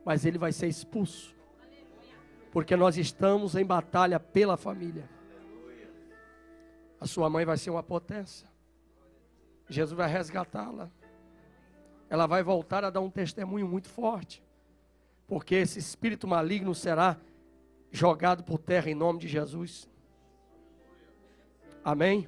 mas ele vai ser expulso, porque nós estamos em batalha pela família. A sua mãe vai ser uma potência, Jesus vai resgatá-la, ela vai voltar a dar um testemunho muito forte, porque esse espírito maligno será jogado por terra em nome de Jesus. Amém?